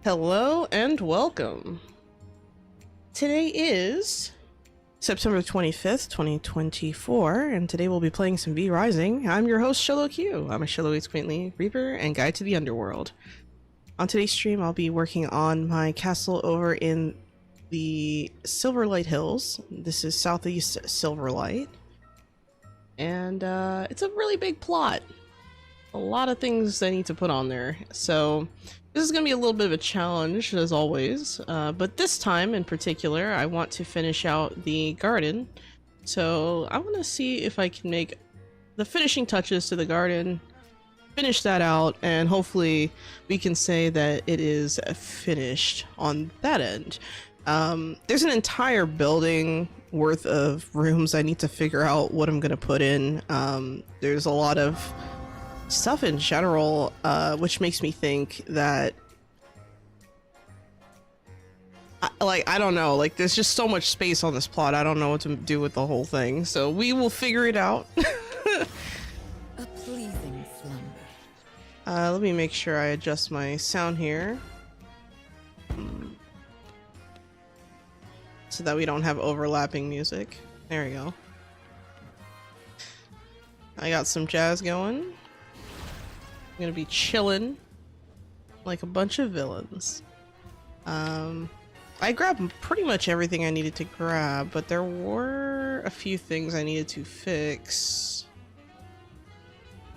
Hello and welcome. Today is September 25th, 2024, and today we'll be playing some vrising. I'm your host, Xolo Q. I'm a Xolo Eats Quaintly Reaper and Guide to the Underworld. On today's stream, I'll be working on my castle over in the Silverlight Hills. This is southeast Silverlight. And it's a really big plot. A lot of things I need to put on there. So this is going to be a little bit of a challenge, as always, but this time in particular, I want to finish out the garden. So I want to see if I can make the finishing touches to the garden, finish that out, and hopefully we can say that it is finished on that end. There's an entire building worth of rooms I need to figure out what I'm going to put in. There's a lot of stuff in general, which makes me think that I don't know, like there's just so much space on this plot. I don't know what to do with the whole thing, so we will figure it out. A pleasing slumber. Let me make sure I adjust my sound here so that we don't have overlapping music. There we go. I got some jazz going. I'm gonna be chilling like a bunch of villains. I grabbed pretty much everything I needed to grab, but there were a few things I needed to fix.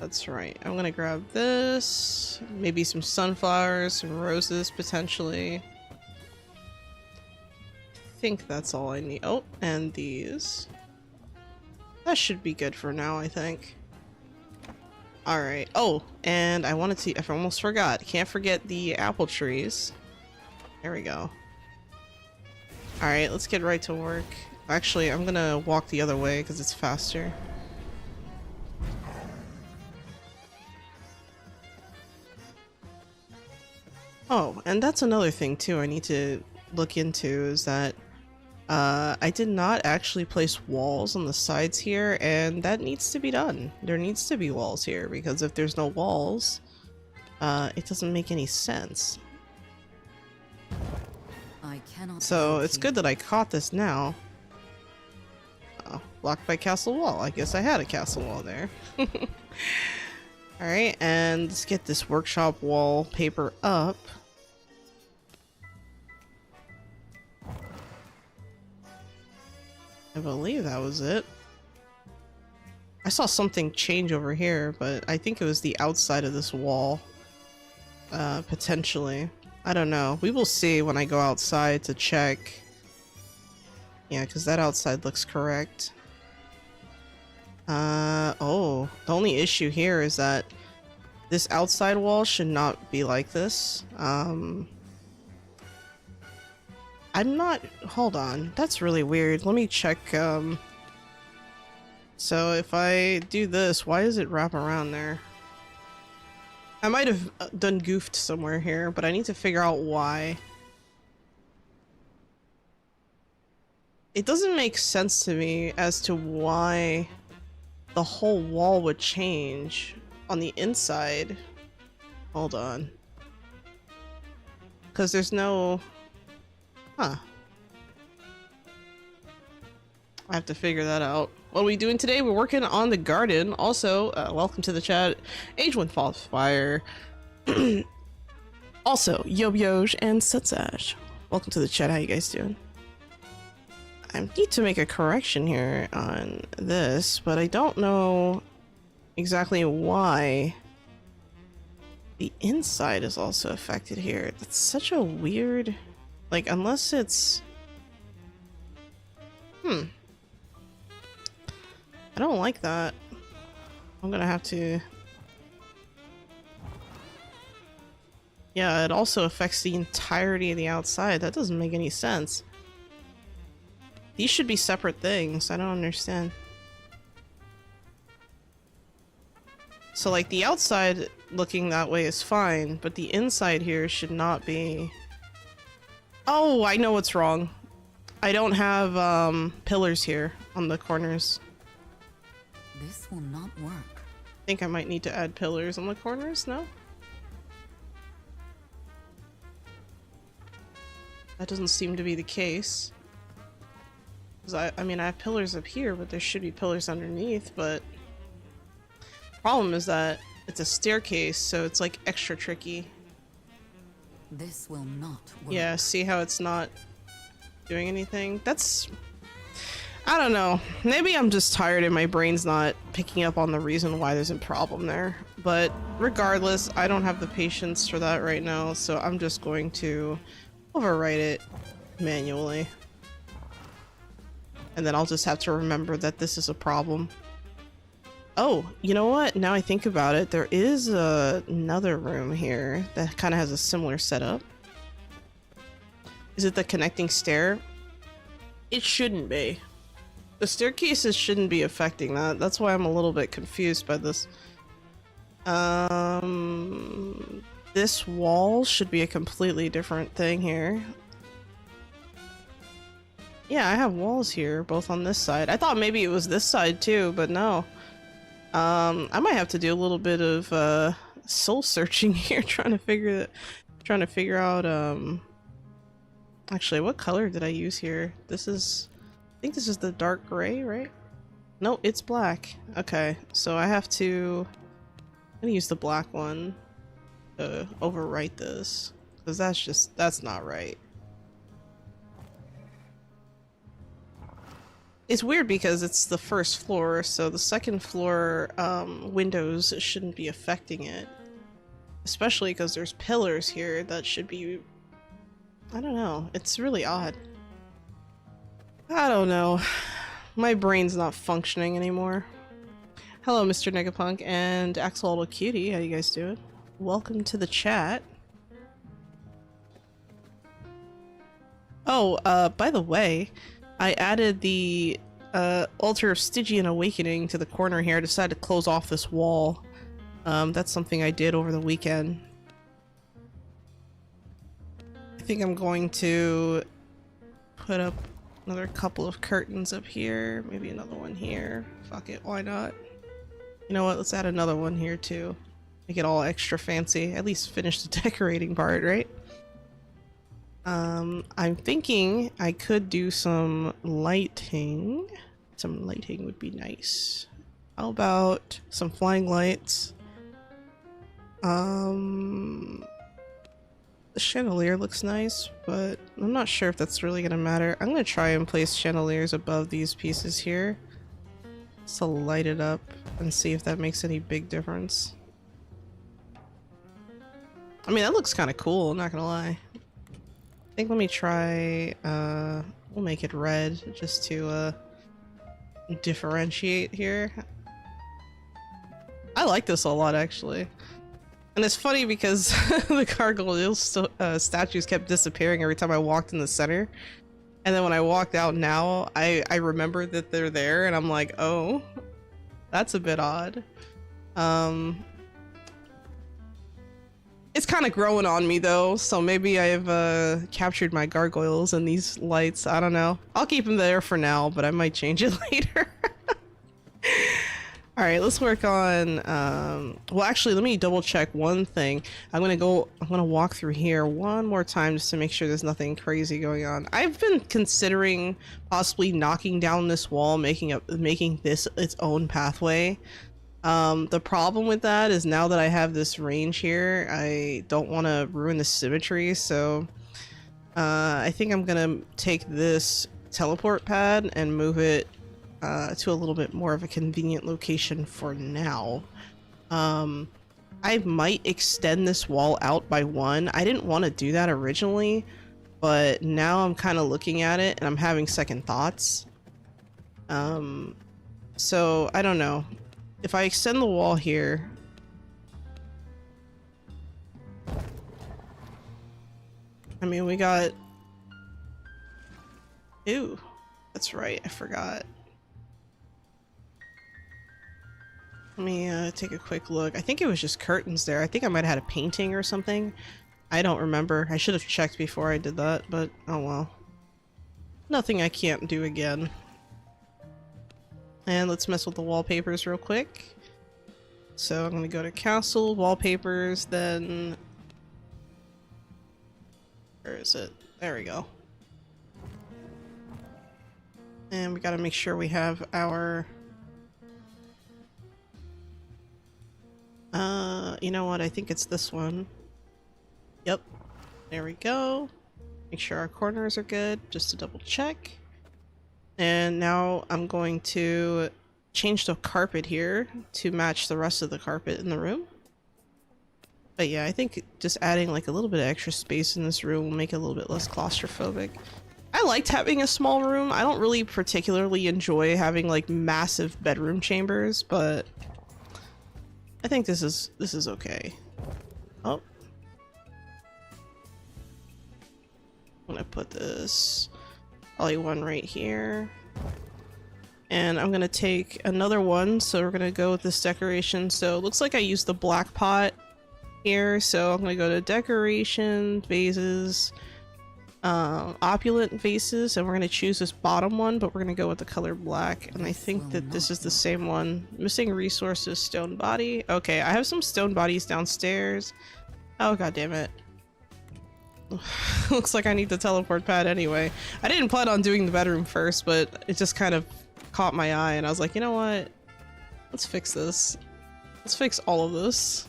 That's right. I'm gonna grab this, maybe some sunflowers, some roses potentially. I think that's all I need. Oh, and these. That should be good for now, I think. Alright. Oh, and I wanted to, I almost forgot. Can't forget the apple trees. There we go. Alright, let's get right to work. Actually, I'm gonna walk the other way because it's faster. Oh, and that's another thing too I need to look into, is that I did not actually place walls on the sides here, and that needs to be done. There needs to be walls here, because if there's no walls, it doesn't make any sense. I cannot. So it's good that I caught this now. Oh, blocked by castle wall. I guess I had a castle wall there. Alright, and let's get this workshop wallpaper up. I believe that was it. I saw something change over here, but I think it was the outside of this wall. Potentially. I don't know. We will see when I go outside to check. Yeah, because that outside looks correct. Oh, the only issue here is that this outside wall should not be like this. I'm not, hold on, that's really weird. Let me check. So if I do this, why does it wrap around there? I might have done goofed somewhere here, but I need to figure out why. It doesn't make sense to me as to why the whole wall would change on the inside. Hold on. Because there's no... Huh. I have to figure that out. What are we doing today? We're working on the garden. Also, welcome to the chat, Age One Falls Fire. Also, Yobyoj and Sutsash. Welcome to the chat. How you guys doing? I need to make a correction here on this, but I don't know exactly why the inside is also affected here. That's such a weird... Like, unless it's... I don't like that. I'm gonna have to... Yeah, it also affects the entirety of the outside. That doesn't make any sense. These should be separate things. I don't understand. So, like, the outside looking that way is fine, but the inside here should not be... Oh, I know what's wrong. I don't have pillars here on the corners. This will not work. I think I might need to add pillars on the corners, no? That doesn't seem to be the case. 'Cause I mean, I have pillars up here, but there should be pillars underneath, but problem is that it's a staircase, so it's like extra tricky. This will not work. Yeah, see how it's not doing anything? That's... I don't know. Maybe I'm just tired and my brain's not picking up on the reason why there's a problem there. But regardless, I don't have the patience for that right now, so I'm just going to overwrite it manually. And then I'll just have to remember that this is a problem. Oh, you know what? Now I think about it, there is another room here that kind of has a similar setup. Is it the connecting stair? It shouldn't be. The staircases shouldn't be affecting that. That's why I'm a little bit confused by this. This wall should be a completely different thing here. Yeah, I have walls here, both on this side. I thought maybe it was this side too, but no. I might have to do a little bit of soul searching here, trying to figure out actually, what color did I use here? This is, I think this is the dark gray, right? No, it's black. Okay, so I have to, I'm gonna use the black one to overwrite this, because that's not right. It's weird because it's the first floor, so the second floor windows shouldn't be affecting it. Especially because there's pillars here that should be... I don't know. It's really odd. I don't know. My brain's not functioning anymore. Hello, Mr. Negapunk and Xolo Cutie. How you guys doing? Welcome to the chat. Oh, by the way, I added the Altar of Stygian Awakening to the corner here. I decided to close off this wall. That's something I did over the weekend. I think I'm going to put up another couple of curtains up here. Maybe another one here. Fuck it, why not? You know what, let's add another one here too. Make it all extra fancy. At least finish the decorating part, right? I'm thinking I could do some lighting. Some lighting would be nice. How about some flying lights? The chandelier looks nice, but I'm not sure if that's really gonna matter. I'm gonna try and place chandeliers above these pieces here, just to light it up and see if that makes any big difference. I mean, that looks kind of cool, not gonna lie. I think let me try, we'll make it red just to differentiate here. I like this a lot, actually. And it's funny because the gargoyle statues kept disappearing every time I walked in the center. And then when I walked out now, I remember that they're there and I'm like, oh, that's a bit odd. It's kind of growing on me though, so maybe I've captured my gargoyles in these lights. I don't know. I'll keep them there for now, but I might change it later. Alright, let's work on, well actually let me double check one thing. I'm gonna walk through here one more time just to make sure there's nothing crazy going on. I've been considering possibly knocking down this wall, making this its own pathway. The problem with that is now that I have this range here, I don't want to ruin the symmetry, so I think I'm gonna take this teleport pad and move it to a little bit more of a convenient location for now. I might extend this wall out by one. I didn't want to do that originally, but now I'm kind of looking at it and I'm having second thoughts. So I don't know. If I extend the wall here, I mean, we got, ew, that's right, I forgot. Let me take a quick look. I think it was just curtains there. I think I might have had a painting or something. I don't remember. I should have checked before I did that, but oh well. Nothing I can't do again. And let's mess with the wallpapers real quick. So I'm gonna go to castle, wallpapers, then... Where is it? There we go. And we gotta make sure we have our... you know what? I think it's this one. Yep. There we go. Make sure our corners are good, just to double check. And now I'm going to change the carpet here to match the rest of the carpet in the room. But yeah, I think just adding like a little bit of extra space in this room will make it a little bit less claustrophobic. I liked having a small room. I don't really particularly enjoy having like massive bedroom chambers, but I think this is okay. Oh. I'm gonna put this probably one right here. And I'm gonna take another one, so we're gonna go with this decoration. So it looks like I used the black pot here, so I'm gonna go to decoration, vases, opulent vases, and we're gonna choose this bottom one, but we're gonna go with the color black. And I think that this is the same one. Missing resources, stone body. Okay, I have some stone bodies downstairs. Oh, god damn it. Looks like I need the teleport pad anyway. I didn't plan on doing the bedroom first, but it just kind of caught my eye and I was like, you know what? Let's fix this. Let's fix all of this.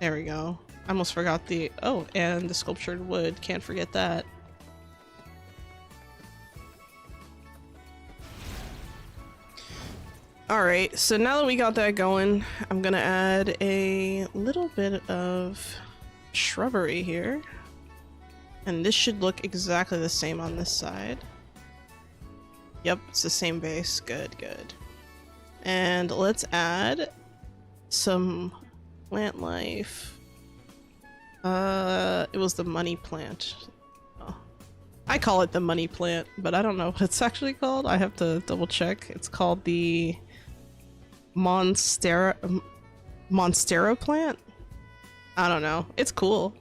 There we go. I almost forgot the... Oh, and the sculptured wood. Can't forget that. Alright, so now that we got that going, I'm gonna add a little bit of shrubbery here. And this should look exactly the same on this side. Yep, it's the same base. Good, good. And let's add some plant life. It was the money plant. Oh. I call it the money plant, but I don't know what it's actually called. I have to double check. It's called the Monstero plant? I don't know. It's cool.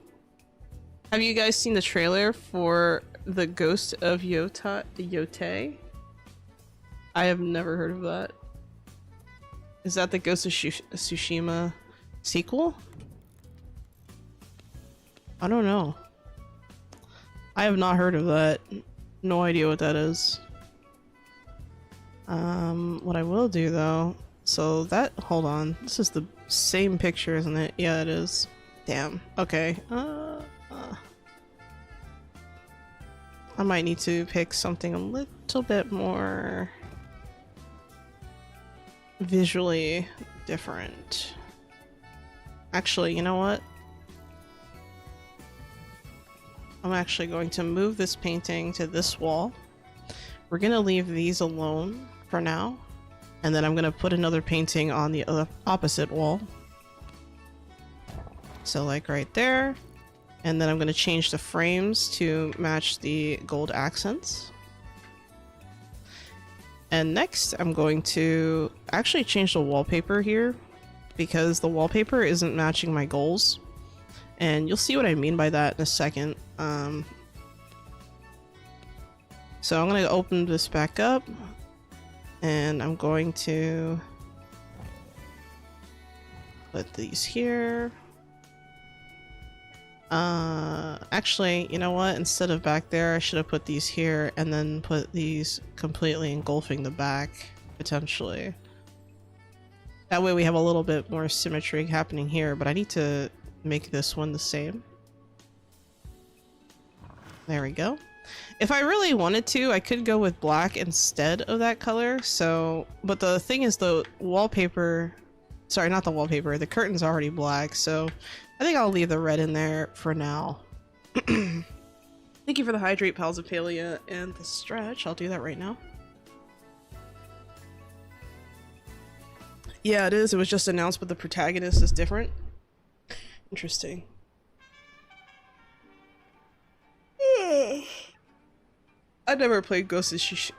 Have you guys seen the trailer for the Ghost of Yote? I have never heard of that. Is that the Ghost of Tsushima sequel? I don't know. I have not heard of that. No idea what that is. What I will do though, so that, hold on, this is the same picture, isn't it? Yeah, it is. Damn. Okay. I might need to pick something a little bit more visually different. Actually, you know what? I'm actually going to move this painting to this wall. We're gonna leave these alone for now, and then I'm gonna put another painting on the other opposite wall. So like right there, and then I'm gonna change the frames to match the gold accents. And next I'm going to actually change the wallpaper here because the wallpaper isn't matching my goals. And you'll see what I mean by that in a second. So I'm going to open this back up and I'm going to put these here. Actually, you know what? Instead of back there, I should have put these here and then put these completely engulfing the back, potentially. That way we have a little bit more symmetry happening here, but I need to make this one the same. There we go. If I really wanted to, I could go with black instead of that color. So, but the thing is the wallpaper, sorry, not the wallpaper, the curtain's already black. So I think I'll leave the red in there for now. Thank you for the hydrate, Pals of Palia, and the stretch. I'll do that right now. Yeah, it is. It was just announced, but the protagonist is different. Interesting. I never played Ghost of Tsushima.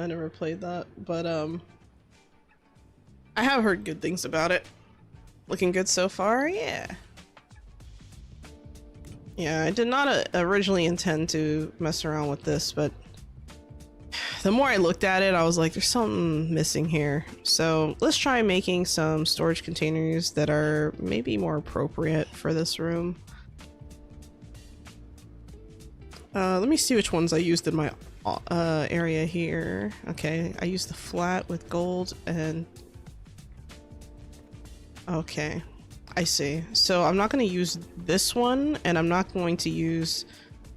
I never played that, but I have heard good things about it. Looking good so far, yeah. Yeah, I did not originally intend to mess around with this, but the more I looked at it, I was like, there's something missing here. So let's try making some storage containers that are maybe more appropriate for this room. Let me see which ones I used in my area here. Okay, I used the flat with gold and... Okay, I see. So I'm not going to use this one, and I'm not going to use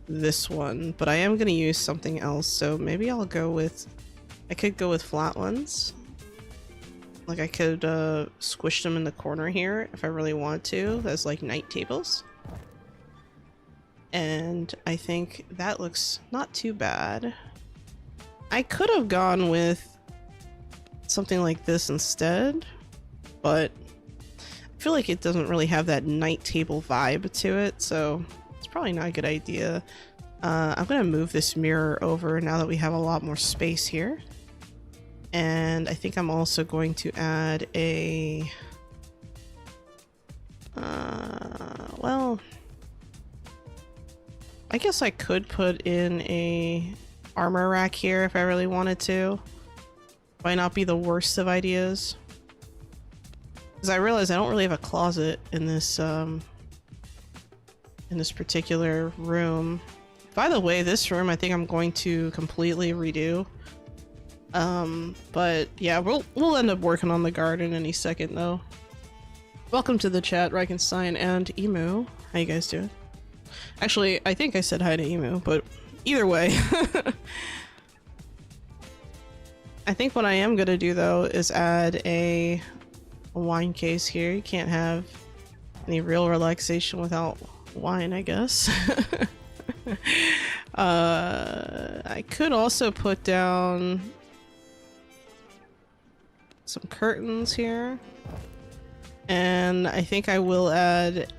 this one, but I am going to use something else. So maybe I'll go with... I could go with flat ones. Like I could squish them in the corner here if I really want to, as like night tables. And I think that looks not too bad. I could have gone with something like this instead, but I feel like it doesn't really have that night table vibe to it, so it's probably not a good idea. I'm gonna move this mirror over now that we have a lot more space here. And I think I'm also going to add a... well... I guess I could put in a armor rack here if I really wanted to. Might not be the worst of ideas. Because I realize I don't really have a closet in this particular room. By the way, this room I think I'm going to completely redo. But yeah, we'll end up working on the garden any second though. Welcome to the chat, Reikenstein and Emu. How you guys doing? Actually, I think I said hi to Emu, but either way. I think what I am gonna do though is add a wine case here. You can't have any real relaxation without wine, I guess. I could also put down some curtains here. And I think I will add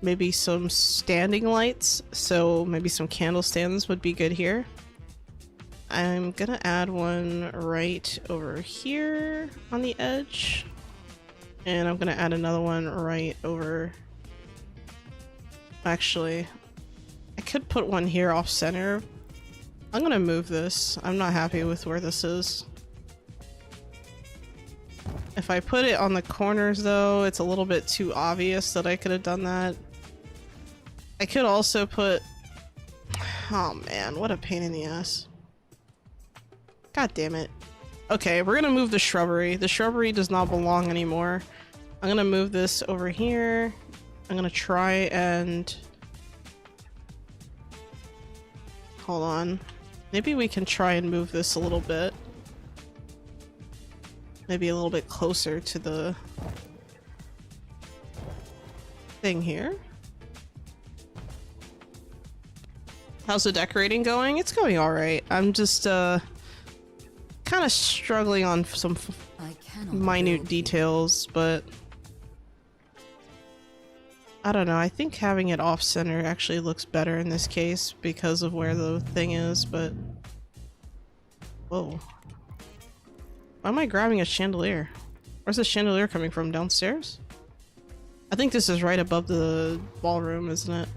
maybe some standing lights, so maybe some candle stands would be good here. I'm gonna add one right over here on the edge, and I'm gonna add another one right over... Actually, I could put one here off center. I'm gonna move this. I'm not happy with where this is. If I put it on the corners though, it's a little bit too obvious that I could have done that. I could also put... Oh man, what a pain in the ass. God damn it. Okay, we're gonna move the shrubbery. The shrubbery does not belong anymore. I'm gonna move this over here. I'm gonna try and... Hold on. Maybe we can try and move this a little bit. Maybe a little bit closer to the thing here. How's the decorating going? It's going alright. I'm just kind of struggling on some minute details, but I don't know. I think having it off center actually looks better in this case because of where the thing is, but... Whoa. Why am I grabbing a chandelier? Where's the chandelier coming from? Downstairs? I think this is right above the ballroom, isn't it?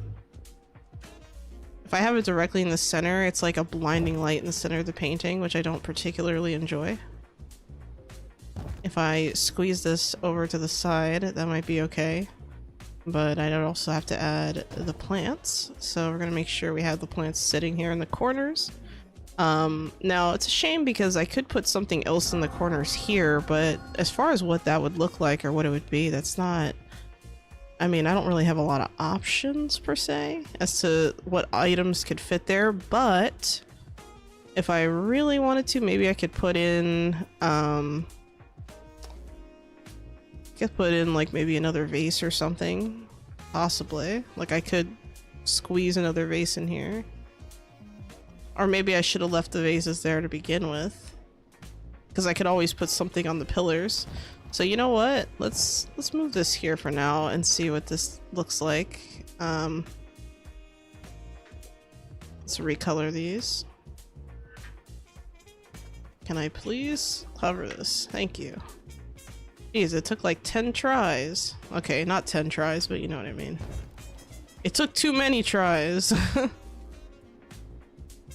If I have it directly in the center, it's like a blinding light in the center of the painting, which I don't particularly enjoy. If I squeeze this over to the side, that might be okay. But I'd also have to add the plants. So we're gonna make sure we have the plants sitting here in the corners. Now it's a shame because I could put something else in the corners here, but as far as what that would look like or what it would be, that's not... I mean, I don't really have a lot of options per se as to what items could fit there, but if I really wanted to, maybe I could put in, like maybe another vase or something, possibly. Like I could squeeze another vase in here. Or maybe I should have left the vases there to begin with, because I could always put something on the pillars. So you know what? Let's move this here for now and see what this looks like. Let's recolor these. Can I please cover this? Thank you. Jeez, it took like 10 tries. Okay, not 10 tries, but you know what I mean. It took too many tries.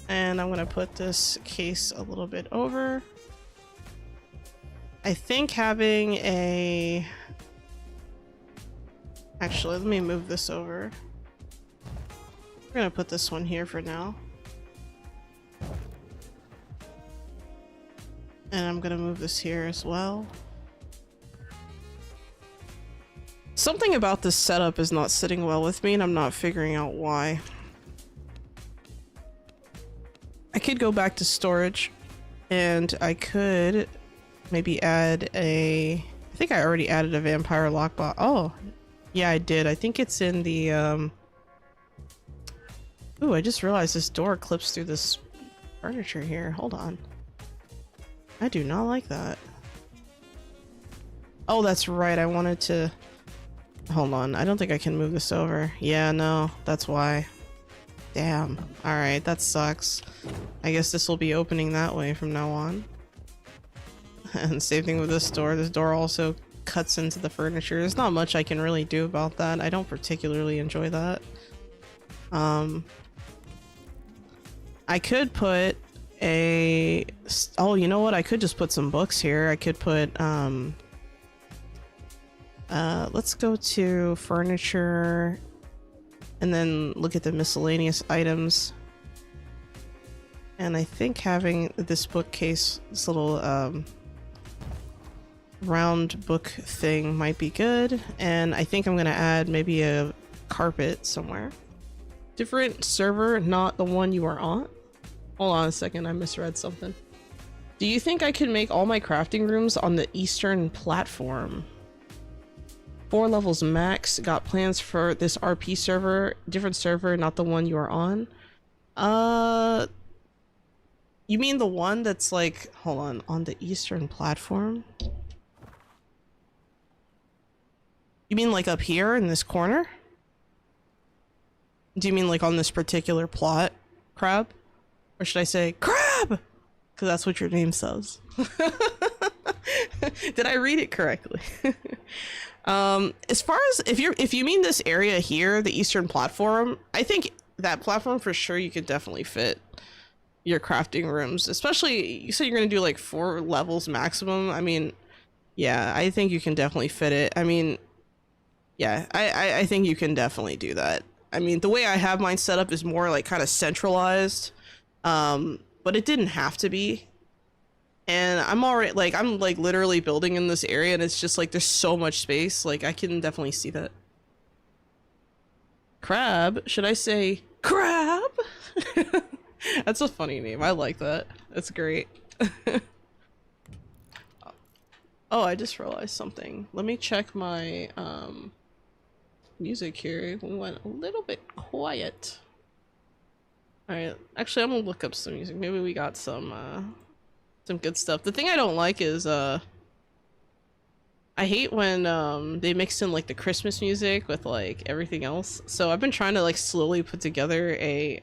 And I'm gonna put this case a little bit over. I think having a... Actually, let me move this over. We're gonna put this one here for now. And I'm gonna move this here as well. Something about this setup is not sitting well with me, and I'm not figuring out why. I could go back to storage, and I could maybe add a... I think I already added a vampire lockbox. Oh, yeah, I did. I think it's in the... Ooh, I just realized this door clips through this furniture here. Hold on. I do not like that. Oh, that's right. I wanted to... Hold on. I don't think I can move this over. Yeah, no. That's why. Damn. Alright, that sucks. I guess this will be opening that way from now on. And same thing with this door. This door also cuts into the furniture. There's not much I can really do about that. I don't particularly enjoy that. I could put a... Oh, you know what? I could just put some books here. I could put, let's go to furniture and then look at the miscellaneous items. And I think having this bookcase, this little, round book thing might be good. And I think I'm gonna add maybe a carpet somewhere. Different server, not the one you are on. Hold on a second, I misread something. Do you think I can make all my crafting rooms on the eastern platform? 4 levels max. Got plans for this RP server. Different server, not the one you are on. You mean the one that's like, hold on the eastern platform? You mean like up here in this corner? Do you mean like on this particular plot, Crab? Or should I say Crab? Because that's what your name says. Did I read it correctly? As far as if you mean this area here, the eastern platform, I think that platform for sure you could definitely fit your crafting rooms. Especially, you said you're gonna do like 4 levels maximum. I mean, yeah, I think you can definitely fit it. I mean, yeah, I think you can definitely do that. I mean, the way I have mine set up is more like kind of centralized, but it didn't have to be. And I'm already like, I'm like literally building in this area, and it's just like there's so much space. Like I can definitely see that. Crab? Should I say Crab? That's a funny name. I like that. That's great. Oh, I just realized something. Let me check my music here. We went a little bit quiet. Alright, actually I'm gonna look up some music. Maybe we got some good stuff. The thing I don't like is I hate when they mix in like the Christmas music with like everything else. So I've been trying to like slowly put together a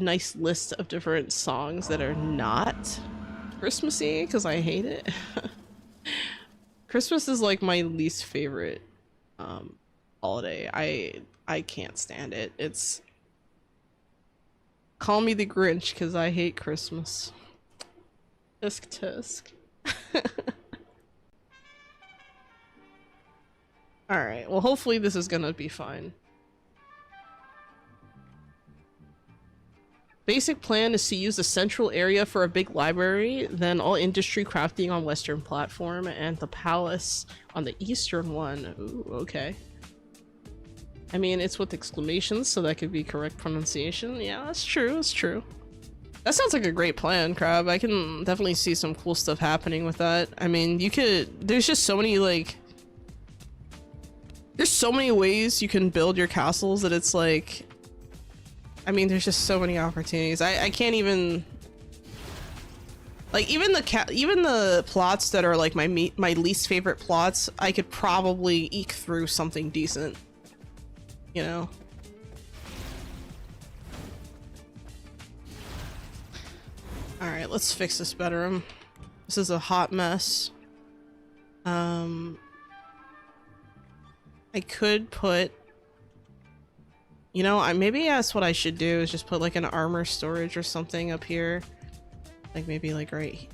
nice list of different songs that are not Christmassy, because I hate it. Christmas is like my least favorite holiday. I can't stand it. It's call me the Grinch because I hate Christmas. Tisk tisk. Alright, well hopefully this is gonna be fine. Basic plan is to use the central area for a big library, then all industry crafting on western platform, and the palace on the eastern one. Ooh, okay. I mean, it's with exclamations, so that could be correct pronunciation. Yeah, that's true, that's true. That sounds like a great plan, Crab. I can definitely see some cool stuff happening with that. I mean, you could... There's just so many, like... There's so many ways you can build your castles that it's like... I mean, there's just so many opportunities. I can't even... Like, even the plots that are like my least favorite plots, I could probably eke through something decent. You know? Alright, let's fix this bedroom. This is a hot mess. I could put You know, maybe that's what I should do, is just put like an armor storage or something up here. Like maybe like right.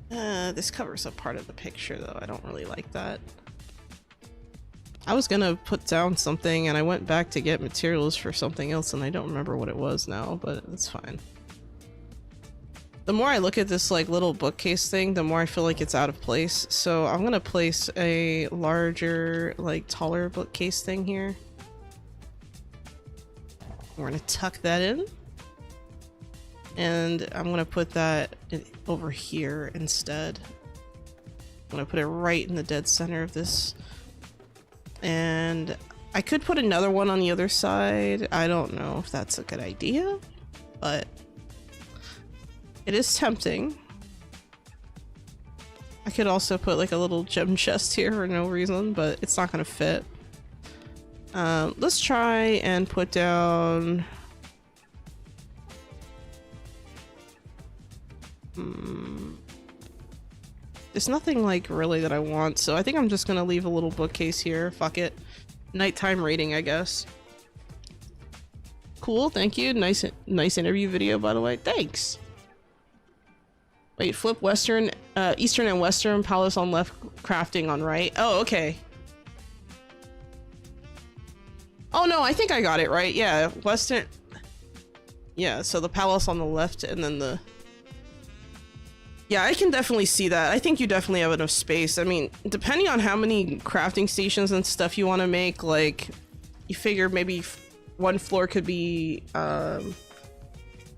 This covers up part of the picture though. I don't really like that. I was gonna put down something and I went back to get materials for something else and I don't remember what it was now, but it's fine. The more I look at this like little bookcase thing, the more I feel like it's out of place. So I'm gonna place a larger, like taller bookcase thing here. We're gonna tuck that in. And I'm gonna put that over here instead. I'm gonna put it right in the dead center of this. And I could put another one on the other side. I don't know if that's a good idea, but it is tempting. I could also put like a little gem chest here for no reason, but it's not gonna fit. Let's try and put down... There's nothing like really that I want, so I think I'm just gonna leave a little bookcase here. Fuck it. Nighttime rating, I guess. Cool, thank you. Nice interview video, by the way. Thanks. Wait, flip western, eastern and western, palace on left, crafting on right. Oh, okay. Oh no, I think I got it right. Yeah, western. Yeah, so the palace on the left and then the... Yeah, I can definitely see that. I think you definitely have enough space. I mean, depending on how many crafting stations and stuff you want to make, like, you figure maybe one floor could be,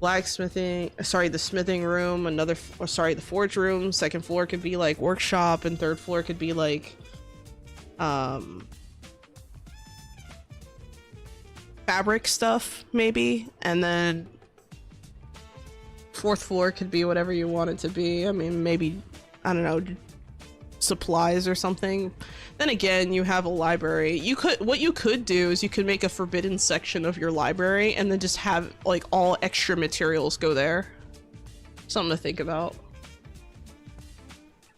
blacksmithing, sorry, the smithing room, the forge room, second floor could be, like, workshop, and third floor could be, like, fabric stuff, maybe, and then fourth floor could be whatever you want it to be. I mean, maybe, I don't know, supplies or something. Then again, you have a library. What you could do is you could make a forbidden section of your library and then just have like all extra materials go there. Something to think about.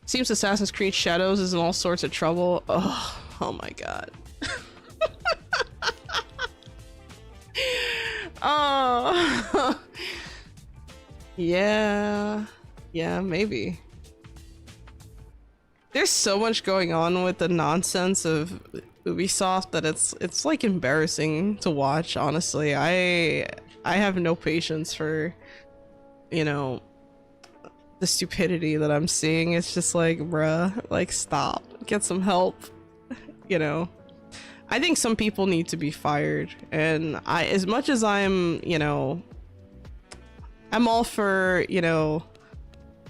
Seems Assassin's Creed Shadows is in all sorts of trouble. Oh my god. Oh. Yeah, maybe. There's so much going on with the nonsense of Ubisoft that it's like embarrassing to watch, honestly. I have no patience for, you know, the stupidity that I'm seeing. It's just like, bruh, like stop, get some help, you know. I think some people need to be fired, and as much as I'm, you know, I'm all for, you know,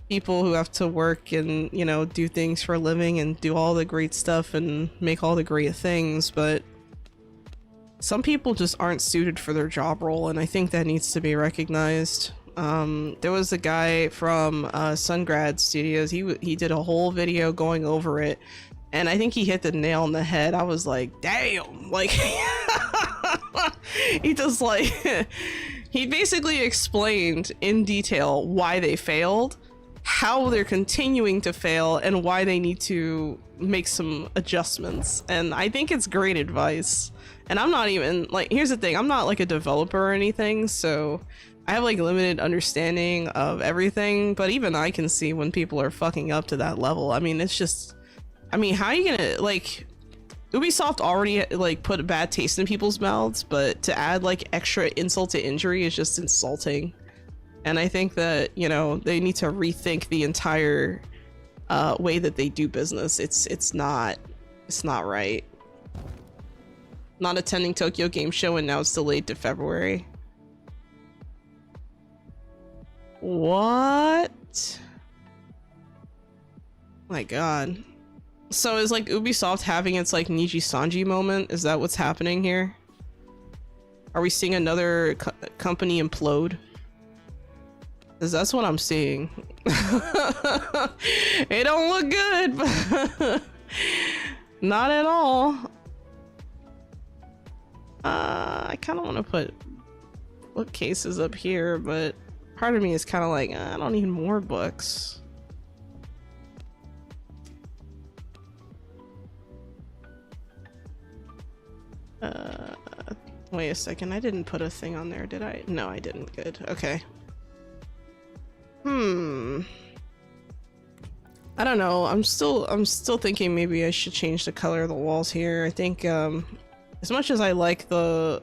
people who have to work and, you know, do things for a living and do all the great stuff and make all the great things, but some people just aren't suited for their job role, and I think that needs to be recognized. There was a guy from Sungrad Studios. He did a whole video going over it, and I think he hit the nail on the head. I was like, damn, like he just like he basically explained in detail why they failed, how they're continuing to fail, and why they need to make some adjustments. And I think it's great advice. And I'm not even like, here's the thing, I'm not like a developer or anything, so I have like limited understanding of everything, but even I can see when people are fucking up to that level. I mean, it's just, I mean, how are you gonna, like, Ubisoft already like put a bad taste in people's mouths, but to add like extra insult to injury is just insulting. And I think that, you know, they need to rethink the entire way that they do business. It's not right. Not attending Tokyo Game Show, and now it's delayed to February. What? My god. So is like Ubisoft having its like Niji Sanji moment? Is that what's happening here? Are we seeing another company implode? Because that's what I'm seeing. It don't look good, but not at all. I kind of want to put bookcases up here, but part of me is kind of like, I don't need more books. Wait a second, I didn't put a thing on there, did I? No, I didn't. Good. Okay. I don't know. I'm still thinking maybe I should change the color of the walls here. I think as much as I like the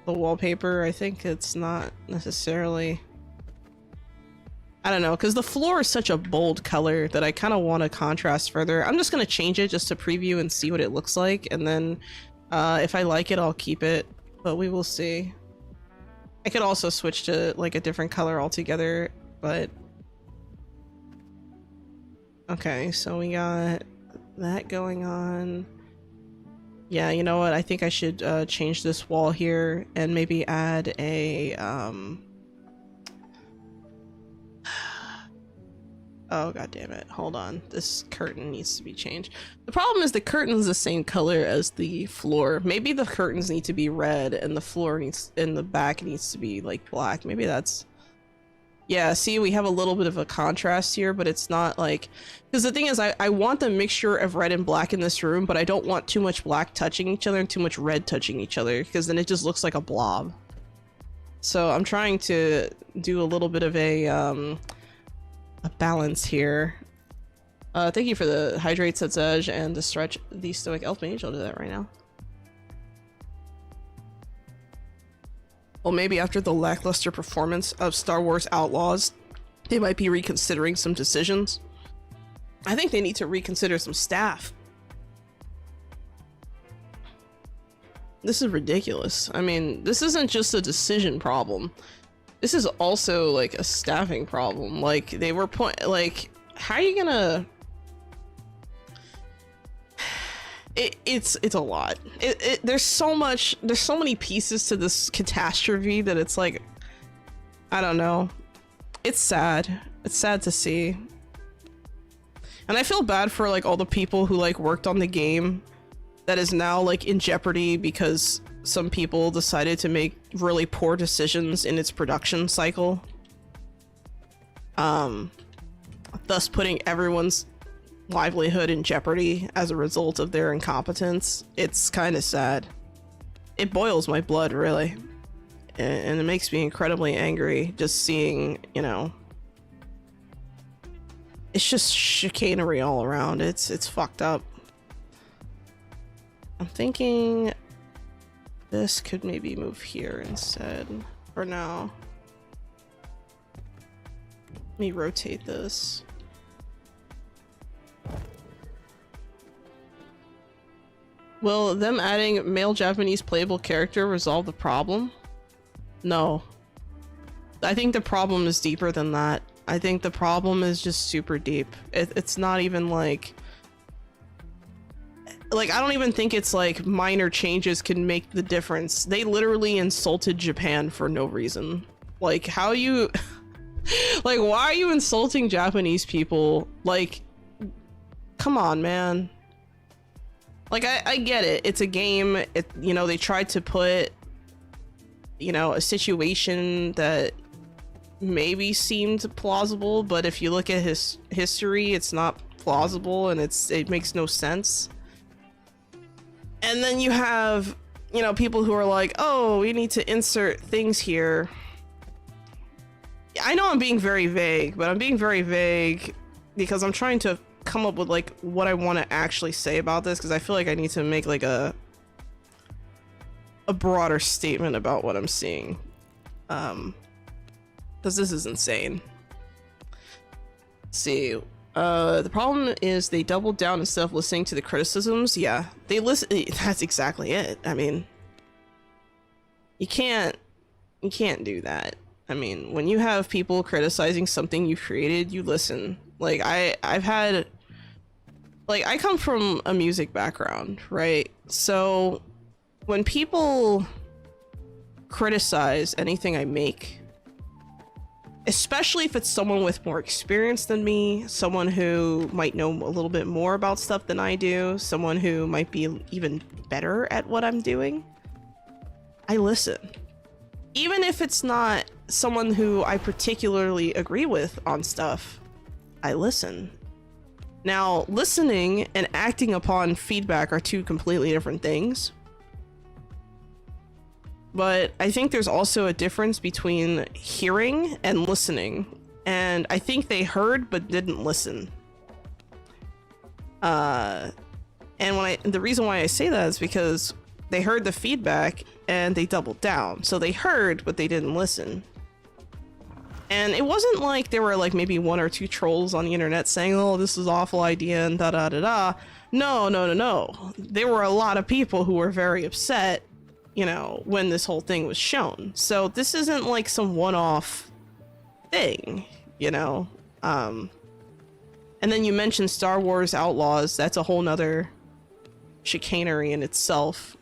wallpaper, I think it's not necessarily, I don't know, because the floor is such a bold color that I kind of want to contrast further. I'm just going to change it just to preview and see what it looks like, and then if I like it, I'll keep it, but we will see. I could also switch to like a different color altogether, but okay, so we got that going on. Yeah, you know what? I think I should change this wall here and maybe add a oh god damn it. Hold on. This curtain needs to be changed. The problem is the curtain's the same color as the floor. Maybe the curtains need to be red and the floor needs in the back needs to be like black. Maybe that's, yeah, see, we have a little bit of a contrast here, but it's not like, because the thing is, I want the mixture of red and black in this room, but I don't want too much black touching each other and too much red touching each other, because then it just looks like a blob. So I'm trying to do a little bit of a balance here. Thank you for the hydrate, Set's Edge, and the stretch the Stoic Elf Mage. I'll do that right now. Well, maybe after the lackluster performance of Star Wars Outlaws, they might be reconsidering some decisions. I think they need to reconsider some staff. This is ridiculous. I mean, this isn't just a decision problem. This is also like a staffing problem. Like, they were like, how are you gonna... It's a lot. There's so many pieces to this catastrophe that it's like, I don't know. It's sad. It's sad to see. And I feel bad for like all the people who like worked on the game that is now like in jeopardy because some people decided to make really poor decisions in its production cycle. Thus putting everyone's livelihood in jeopardy as a result of their incompetence. It's kind of sad. It boils my blood, really. And it makes me incredibly angry just seeing, you know, it's just chicanery all around. It's fucked up. I'm thinking this could maybe move here instead for now. Let me rotate this. Will them adding male Japanese playable character resolve the problem? No. I think the problem is deeper than that. I think the problem is just super deep. It's not even like I don't even think it's like minor changes can make the difference. They literally insulted Japan for no reason. Like, how you like, why are you insulting Japanese people? Like, come on, man. Like, I get it. It's a game. You know, they tried to put, you know, a situation that maybe seemed plausible, but if you look at his history, it's not plausible and it makes no sense. And then you have, you know, people who are like, oh, we need to insert things here. I know I'm being very vague, but I'm being very vague because I'm trying to come up with like what I want to actually say about this, because I feel like I need to make like a broader statement about what I'm seeing, because this is insane. Let's see, the problem is they doubled down instead of listening to the criticisms. Yeah, they listen. That's exactly it. I mean, you can't do that. I mean, when you have people criticizing something you've created, you listen. Like, I've had, like, I come from a music background, right? So when people criticize anything I make, especially if it's someone with more experience than me, someone who might know a little bit more about stuff than I do, someone who might be even better at what I'm doing, I listen. Even if it's not someone who I particularly agree with on stuff, I listen. Now, listening and acting upon feedback are two completely different things. but I think there's also a difference between hearing and listening. And I think they heard but didn't listen. And the reason why I say that is because they heard the feedback and they doubled down. So they heard, but they didn't listen. And it wasn't like there were like maybe 1 or 2 trolls on the internet saying, oh, this is an awful idea and da da da da. No. There were a lot of people who were very upset, you know, when this whole thing was shown. So this isn't like some one-off thing, you know. And then you mentioned Star Wars Outlaws. That's a whole nother chicanery in itself.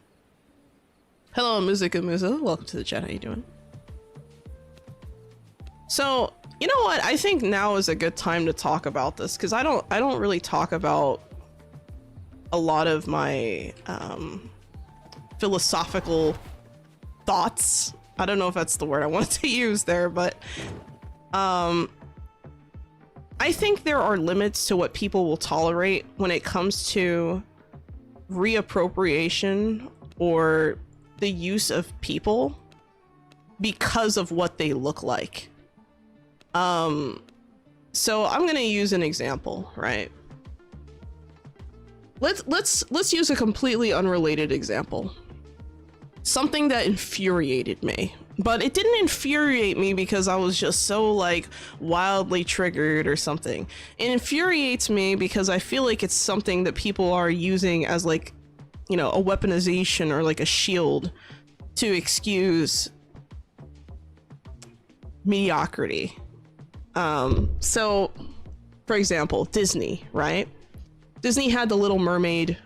Hello, Musica Musa. Welcome to the chat. How you doing? So, you know what? I think now is a good time to talk about this, because I don't really talk about a lot of my philosophical thoughts. I don't know if that's the word I wanted to use there, but I think there are limits to what people will tolerate when it comes to reappropriation or the use of people because of what they look like. So I'm gonna use an example, right? Let's use a completely unrelated example. Something that infuriated me, but it didn't infuriate me because I was just so like wildly triggered or something. It infuriates me because I feel like it's something that people are using as like, you know, a weaponization or like a shield to excuse mediocrity. So for example, Disney, right? Disney had the Little Mermaid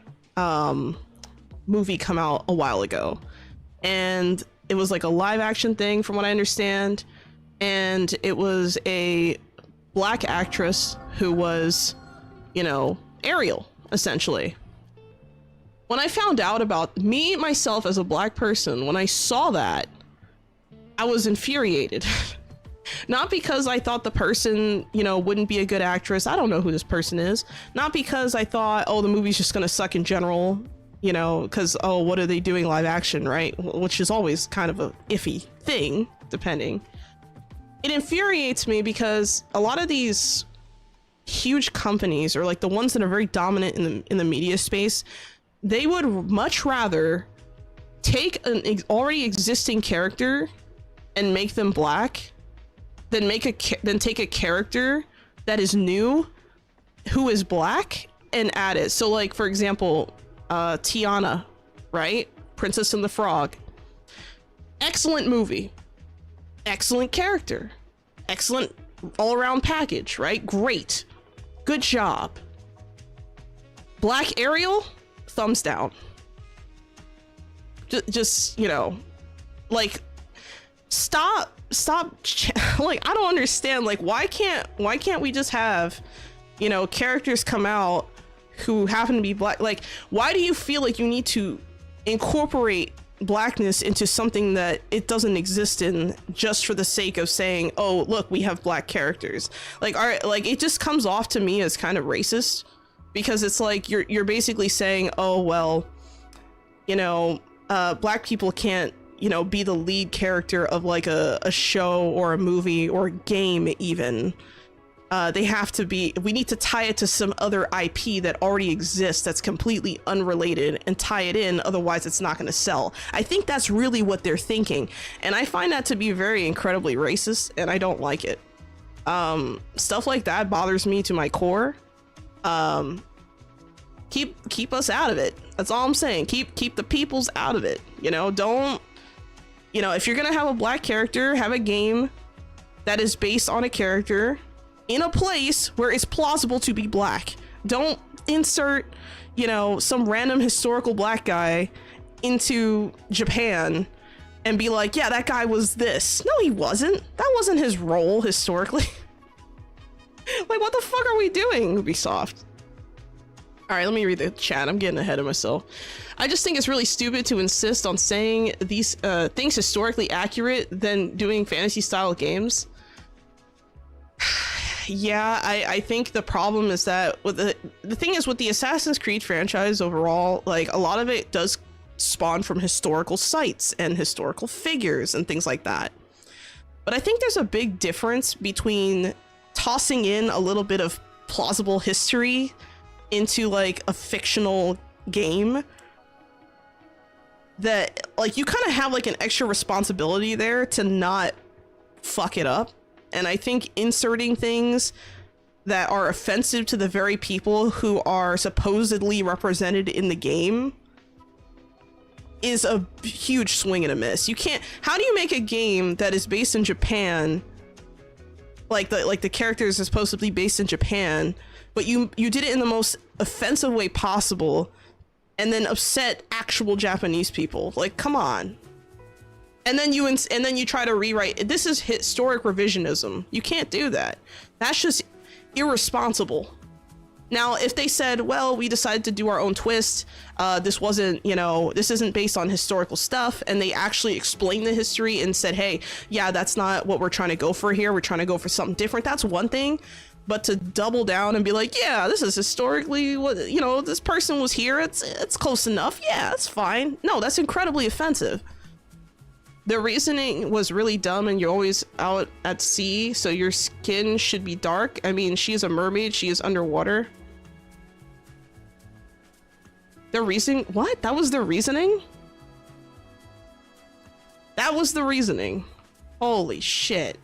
movie come out a while ago, and it was like a live action thing from what I understand, and it was a black actress who was, you know, Ariel essentially. When I found out about myself as a black person, when I saw that, I was infuriated. Not because I thought the person, you know, wouldn't be a good actress. I don't know who this person is. Not because I thought, oh, the movie's just gonna suck in general, you know, because, oh, what are they doing live action, right? Which is always kind of a iffy thing, depending. It infuriates me because a lot of these huge companies, or like the ones that are very dominant in the media space, they would much rather take an already existing character and make them black than take a character that is new who is black and add it. So like, for example, Tiana, right? Princess and the Frog. Excellent movie. Excellent character. Excellent all-around package, right? Great. Good job. Black Ariel, thumbs down. Just, you know, like, stop like, I don't understand, like, why can't we just have, you know, characters come out who happen to be black? Like, why do you feel like you need to incorporate blackness into something that it doesn't exist in just for the sake of saying, oh, look, we have black characters? Like, all right, like, it just comes off to me as kind of racist, because it's like you're basically saying, oh, well, you know, black people can't, you know, be the lead character of like a show or a movie or a game even. They have to be, we need to tie it to some other IP that already exists that's completely unrelated and tie it in, otherwise it's not going to sell. I think that's really what they're thinking, and I find that to be very incredibly racist, and I don't like it. Stuff like that bothers me to my core. Keep us out of it. That's all I'm saying. Keep the peoples out of it. You know, don't, you know, if you're gonna have a black character, have a game that is based on a character in a place where it's plausible to be black. Don't insert, you know, some random historical black guy into Japan and be like, yeah, that guy was this. No, he wasn't. That wasn't his role historically. Like, what the fuck are we doing, Ubisoft? All right, let me read the chat. I'm getting ahead of myself. I just think it's really stupid to insist on saying these things historically accurate than doing fantasy style games. Yeah, I think the problem is that with the thing is with the Assassin's Creed franchise overall, like, a lot of it does spawned from historical sites and historical figures and things like that. But I think there's a big difference between tossing in a little bit of plausible history into like a fictional game that like you kind of have like an extra responsibility there to not fuck it up. And I think inserting things that are offensive to the very people who are supposedly represented in the game is a huge swing and a miss. You can't, how do you make a game that is based in Japan, like the characters are supposedly based in Japan, but you did it in the most offensive way possible and then upset actual Japanese people? Like, come on. And then you try to rewrite. This is historic revisionism. You can't do that. That's just irresponsible. Now, if they said, well, we decided to do our own twist, this wasn't, you know, this isn't based on historical stuff, and they actually explained the history and said, hey, yeah, that's not what we're trying to go for here, we're trying to go for something different, that's one thing. But to double down and be like, yeah, this is historically what, you know, this person was here, it's close enough, yeah, that's fine. No, that's incredibly offensive. The reasoning was really dumb, and you're always out at sea, so your skin should be dark. I mean, she is a mermaid, she is underwater. The reasoning? What? That was the reasoning? That was the reasoning. Holy shit.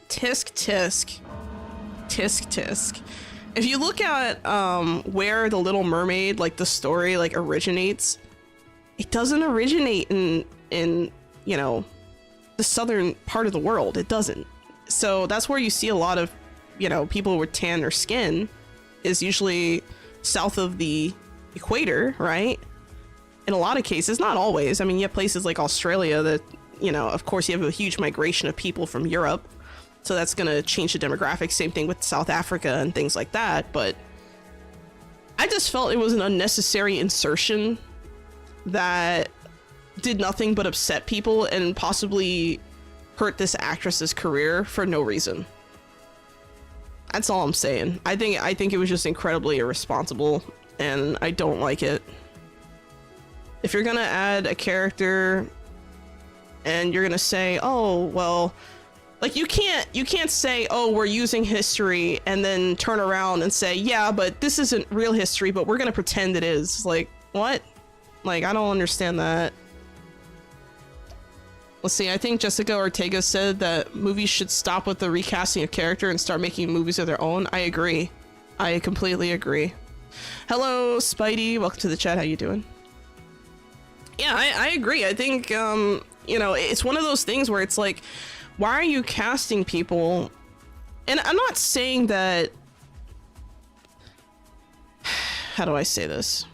Tisk tisk. Tisk tisk. If you look at where the Little Mermaid, like the story, like originates, it doesn't originate in you know, the southern part of the world. It doesn't. So that's where you see a lot of, you know, people with tan or skin is usually south of the equator, right? In a lot of cases, not always. I mean, you have places like Australia that, you know, of course you have a huge migration of people from Europe, so that's going to change the demographics. Same thing with South Africa and things like that. But I just felt it was an unnecessary insertion that did nothing but upset people and possibly hurt this actress's career for no reason. That's all I'm saying. I think it was just incredibly irresponsible, and I don't like it. If you're gonna add a character and you're gonna say, oh, well, like you can't say, oh, we're using history, and then turn around and say, yeah, but this isn't real history, but we're gonna pretend it is. Like, what? Like, I don't understand that. Let's see, I think Jessica Ortega said that movies should stop with the recasting of character and start making movies of their own. I agree. I completely agree. Hello, Spidey. Welcome to the chat. How you doing? Yeah, I agree. I think, you know, it's one of those things where it's like, why are you casting people? And I'm not saying that... How do I say this?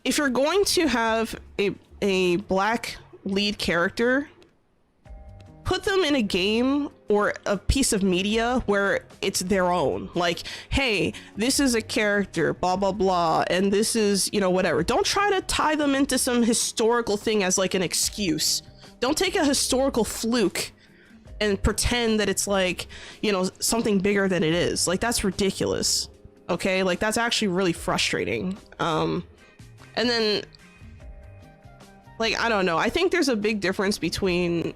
If you're going to have a black lead character, put them in a game or a piece of media where it's their own. Like, hey, this is a character, blah, blah, blah, and this is, you know, whatever. Don't try to tie them into some historical thing as like an excuse. Don't take a historical fluke and pretend that it's like, you know, something bigger than it is. Like, that's ridiculous. Okay? Like, that's actually really frustrating. And then, like, I don't know. I think there's a big difference between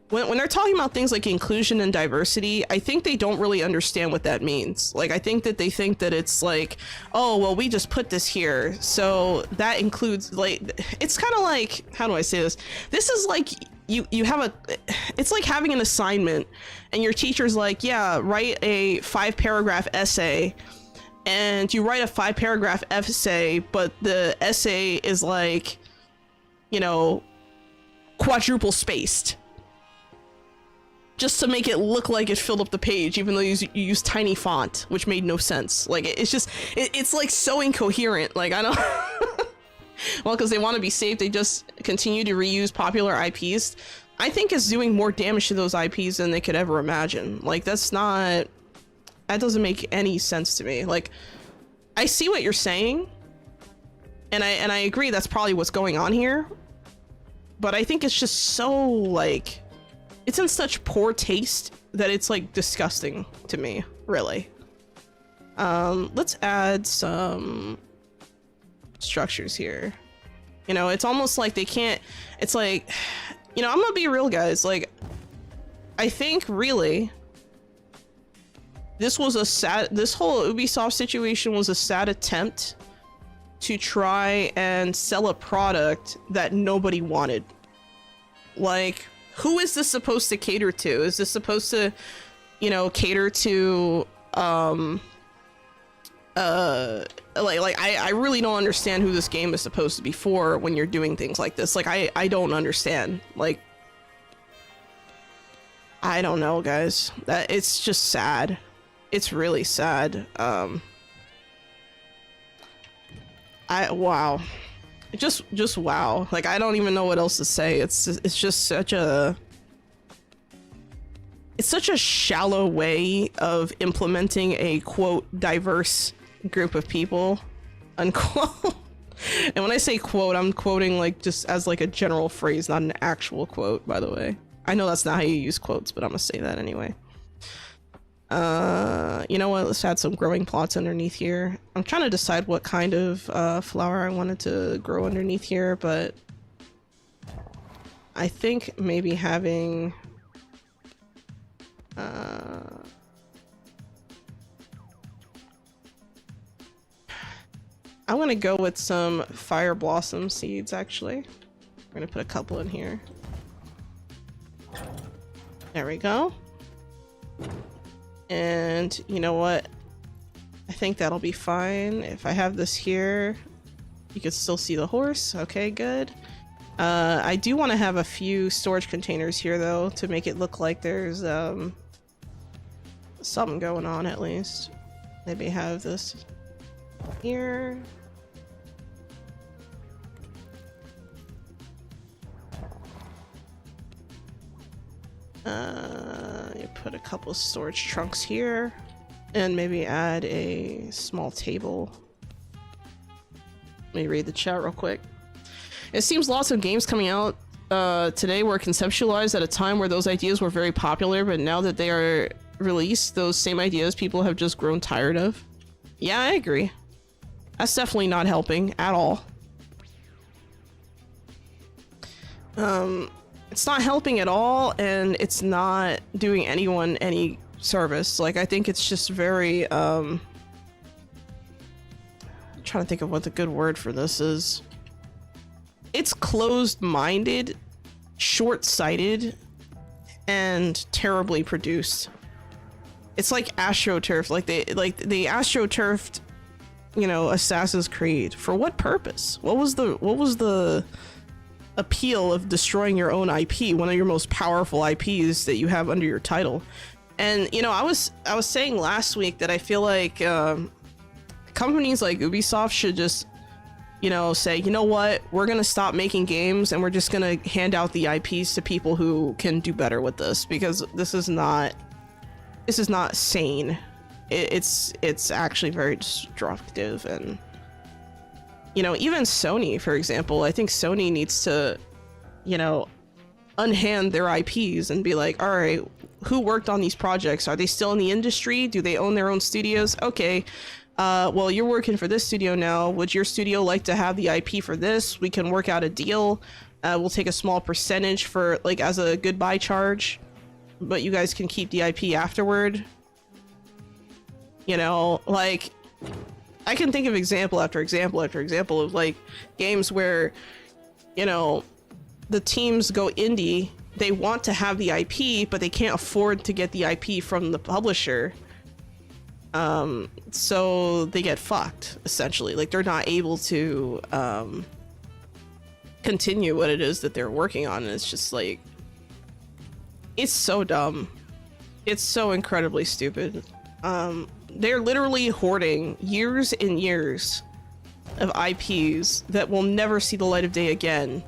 when they're talking about things like inclusion and diversity. I think they don't really understand what that means. Like, I think that they think that it's like, oh, well, we just put this here, so that includes, like, it's kind of like, how do I say this? This is like you have it's like having an assignment and your teacher's like, yeah, write a 5-paragraph essay. And you write a 5-paragraph essay, but the essay is like, you know, quadruple spaced. Just to make it look like it filled up the page, even though you use tiny font, which made no sense. Like, it's just, it's like so incoherent. Like, I don't... Well, because they want to be safe, they just continue to reuse popular IPs. I think it's doing more damage to those IPs than they could ever imagine. Like, that's not... That doesn't make any sense to me. Like, I see what you're saying, and I agree that's probably what's going on here, but I think it's just so, like, it's in such poor taste that it's like disgusting to me, really. Let's add some structures here. You know, it's almost like they can't, it's like, you know, I'm gonna be real, guys. Like, I think really this whole Ubisoft situation was a sad attempt to try and sell a product that nobody wanted. Like, who is this supposed to cater to? Is this supposed to, you know, cater to, I really don't understand who this game is supposed to be for when you're doing things like this. Like, I don't understand. Like, I don't know, guys. It's just sad. It's really sad. Wow. Just wow. Like, I don't even know what else to say. It's just such a shallow way of implementing a quote diverse group of people, unquote. And when I say quote, I'm quoting like just as like a general phrase, not an actual quote, by the way. I know that's not how you use quotes, but I'm gonna say that anyway. You know what, let's add some growing plots underneath here. I'm trying to decide what kind of flower I wanted to grow underneath here, but I think maybe having I'm gonna go with some fire blossom seeds, actually. We're gonna put a couple in here. There we go. And you know what? I think that'll be fine. If I have this here, you can still see the horse. Okay, good. I do want to have a few storage containers here, though, to make it look like there's something going on, at least. Maybe have this here. You put a couple storage trunks here, and maybe add a small table. Let me read the chat real quick. It seems lots of games coming out today were conceptualized at a time where those ideas were very popular, but now that they are released, those same ideas people have just grown tired of. Yeah, I agree. That's definitely not helping at all. It's not helping at all, and it's not doing anyone any service. Like, I think it's just very, I'm trying to think of what the good word for this is. It's closed-minded, short-sighted, and terribly produced. It's like AstroTurf, like they AstroTurfed, you know, Assassin's Creed. For what purpose? What was the appeal of destroying your own IP, one of your most powerful IPs that you have under your title? And you know, I was saying last week that I feel like companies like Ubisoft should just, you know, say, you know what, we're gonna stop making games and we're just gonna hand out the IPs to people who can do better with this, because this is not sane. It's actually very destructive. And you know, even Sony, for example, I think Sony needs to, you know, unhand their IPs and be like, all right, who worked on these projects? Are they still in the industry? Do they own their own studios? Okay, well, you're working for this studio now. Would your studio like to have the IP for this? We can work out a deal. We'll take a small percentage for, like, as a goodbye charge, but you guys can keep the IP afterward. You know, like, I can think of example after example after example of, like, games where, you know, the teams go indie, they want to have the IP, but they can't afford to get the IP from the publisher. So they get fucked, essentially. Like, they're not able to continue what it is that they're working on, and it's just like, it's so dumb. It's so incredibly stupid. They're literally hoarding years and years of IPs that will never see the light of day again.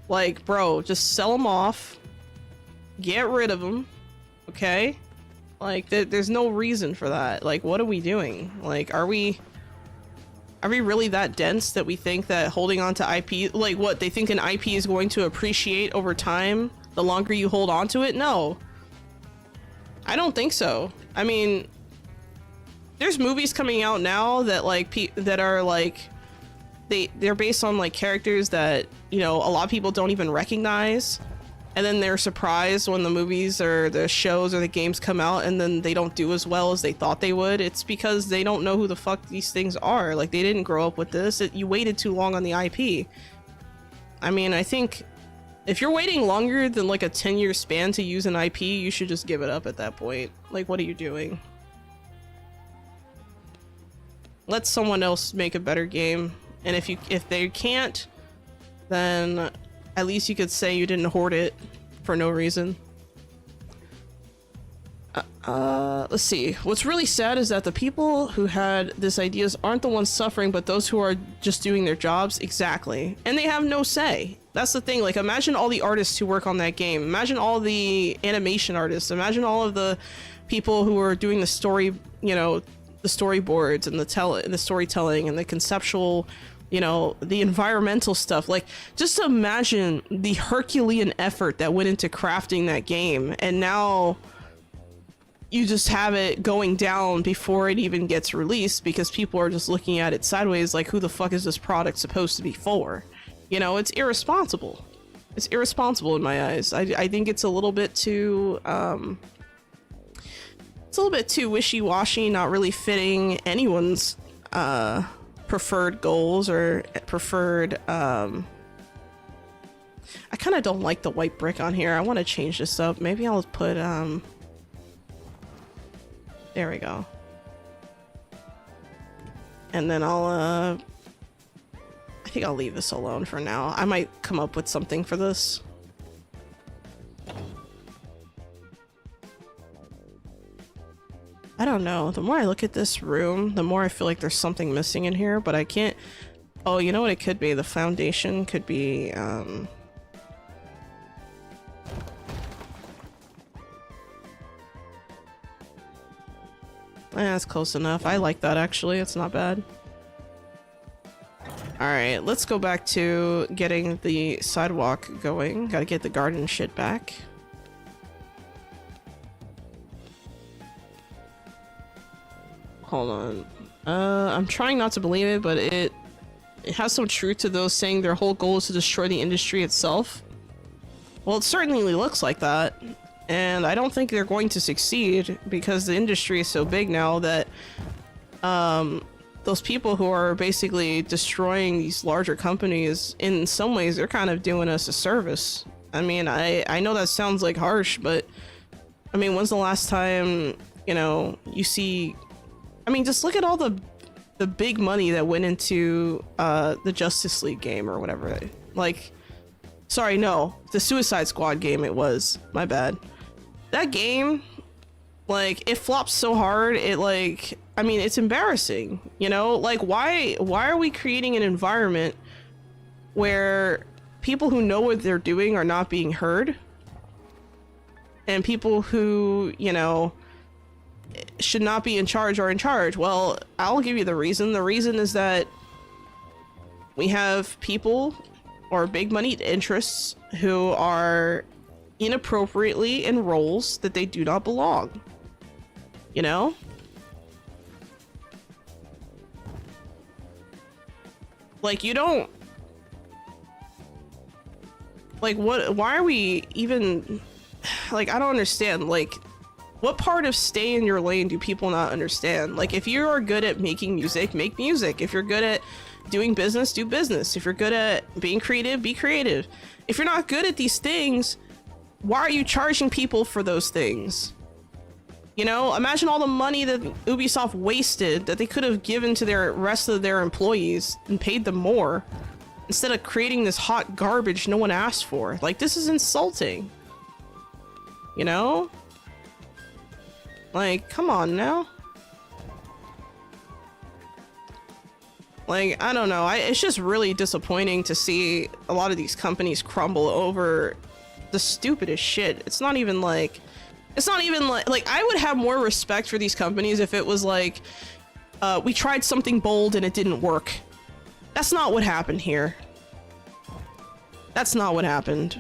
Like, bro, just sell them off, get rid of them, okay? Like, there's no reason for that. Like, what are we doing? Like, are we really that dense that we think that holding on to IP, like, what, they think an IP is going to appreciate over time the longer you hold on to it? No. I don't think so. I mean, there's movies coming out now that like that are like they're based on like characters that, you know, a lot of people don't even recognize, and then they're surprised when the movies or the shows or the games come out and then they don't do as well as they thought they would. It's because they don't know who the fuck these things are. Like, they didn't grow up with this. You waited too long on the IP. I mean, I think if you're waiting longer than like a 10-year span to use an IP, you should just give it up at that point. Like, what are you doing? Let someone else make a better game. And if they can't, then at least you could say you didn't hoard it for no reason. Let's see. What's really sad is that the people who had these ideas aren't the ones suffering, but those who are just doing their jobs. Exactly. And they have no say. That's the thing. Like, imagine all the artists who work on that game. Imagine all the animation artists. Imagine all of the people who are doing the story, you know, the storyboards and the storytelling and the conceptual, you know, the environmental stuff. Like, just imagine the Herculean effort that went into crafting that game, and now you just have it going down before it even gets released because people are just looking at it sideways like, who the fuck is this product supposed to be for? You know, it's irresponsible. It's irresponsible in my eyes. I think it's a little bit too it's a little bit too wishy-washy, not really fitting anyone's preferred goals or preferred I kind of don't like the white brick on here. I want to change this up. Maybe I'll put there we go. And then I think I'll leave this alone for now. I might come up with something for this. I don't know. The more I look at this room, the more I feel like there's something missing in here, but I can't... Oh, you know what it could be? The foundation could be, that's close enough. I like that, actually. It's not bad. Alright, let's go back to getting the sidewalk going. Gotta get the garden shit back. Hold on. I'm trying not to believe it, but it has some truth to those saying their whole goal is to destroy the industry itself. Well, it certainly looks like that. And I don't think they're going to succeed because the industry is so big now that those people who are basically destroying these larger companies, in some ways, they're kind of doing us a service. I mean, I know that sounds like harsh, but I mean, when's the last time, you know, you see... I mean, just look at all the big money that went into the Justice League game or whatever. Like, sorry, no, the Suicide Squad game it was. My bad. That game, like, it flops so hard, it like, I mean, it's embarrassing, you know? Like, why are we creating an environment where people who know what they're doing are not being heard? And people who, you know, should not be in charge are in charge? Well, I'll give you the reason. The reason is that we have people or big moneyed interests who are inappropriately in roles that they do not belong. You know? Like, you don't... Like, what... Why are we even... Like, I don't understand. Like, what part of stay in your lane do people not understand? Like, if you are good at making music, make music. If you're good at doing business, do business. If you're good at being creative, be creative. If you're not good at these things, why are you charging people for those things? You know, imagine all the money that Ubisoft wasted that they could have given to their rest of their employees and paid them more instead of creating this hot garbage no one asked for. Like, this is insulting. You know? Like, come on now. Like, I don't know. It's just really disappointing to see a lot of these companies crumble over the stupidest shit. It's not even like I would have more respect for these companies if it was like, we tried something bold and it didn't work. That's not what happened here. That's not what happened.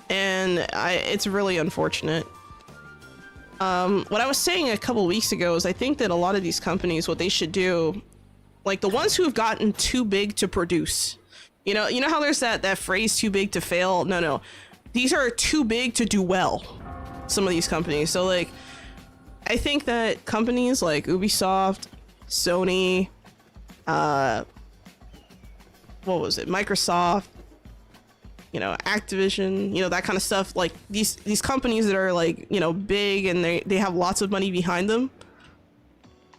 And it's really unfortunate. What I was saying a couple weeks ago is I think that a lot of these companies, what they should do, like the ones who have gotten too big to produce, you know how there's that phrase too big to fail? No. These are too big to do well. Some of these companies. So like, I think that companies like Ubisoft, Sony, what was it? Microsoft, you know, Activision, you know, that kind of stuff. Like these companies that are like, you know, big and they have lots of money behind them.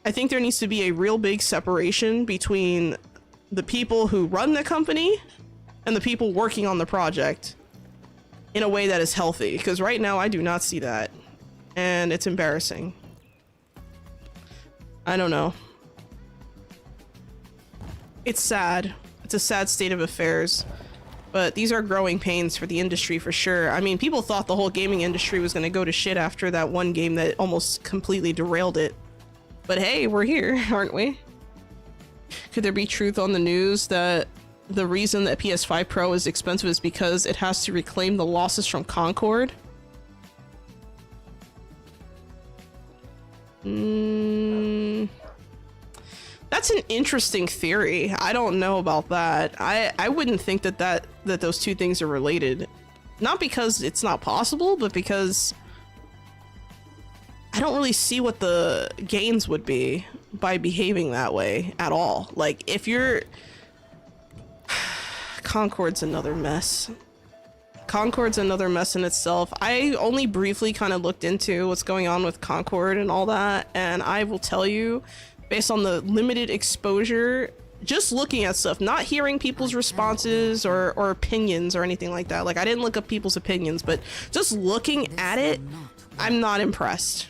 I think there needs to be a real big separation between the people who run the company and the people working on the project in a way that is healthy. Because right now I do not see that. And it's embarrassing. I don't know. It's sad. It's a sad state of affairs. But these are growing pains for the industry for sure. I mean, people thought the whole gaming industry was going to go to shit after that one game that almost completely derailed it. But hey, we're here, aren't we? Could there be truth on the news that the reason that PS5 Pro is expensive is because it has to reclaim the losses from Concord? That's an interesting theory. I don't know about that. I wouldn't think that those two things are related. Not because it's not possible, but because I don't really see what the gains would be by behaving that way at all. Like, if you're... Concord's another mess. Concord's another mess in itself. I only briefly kind of looked into what's going on with Concord and all that, and I will tell you, based on the limited exposure, just looking at stuff, not hearing people's responses or opinions or anything like that. Like, I didn't look up people's opinions, but just looking at it, I'm not impressed.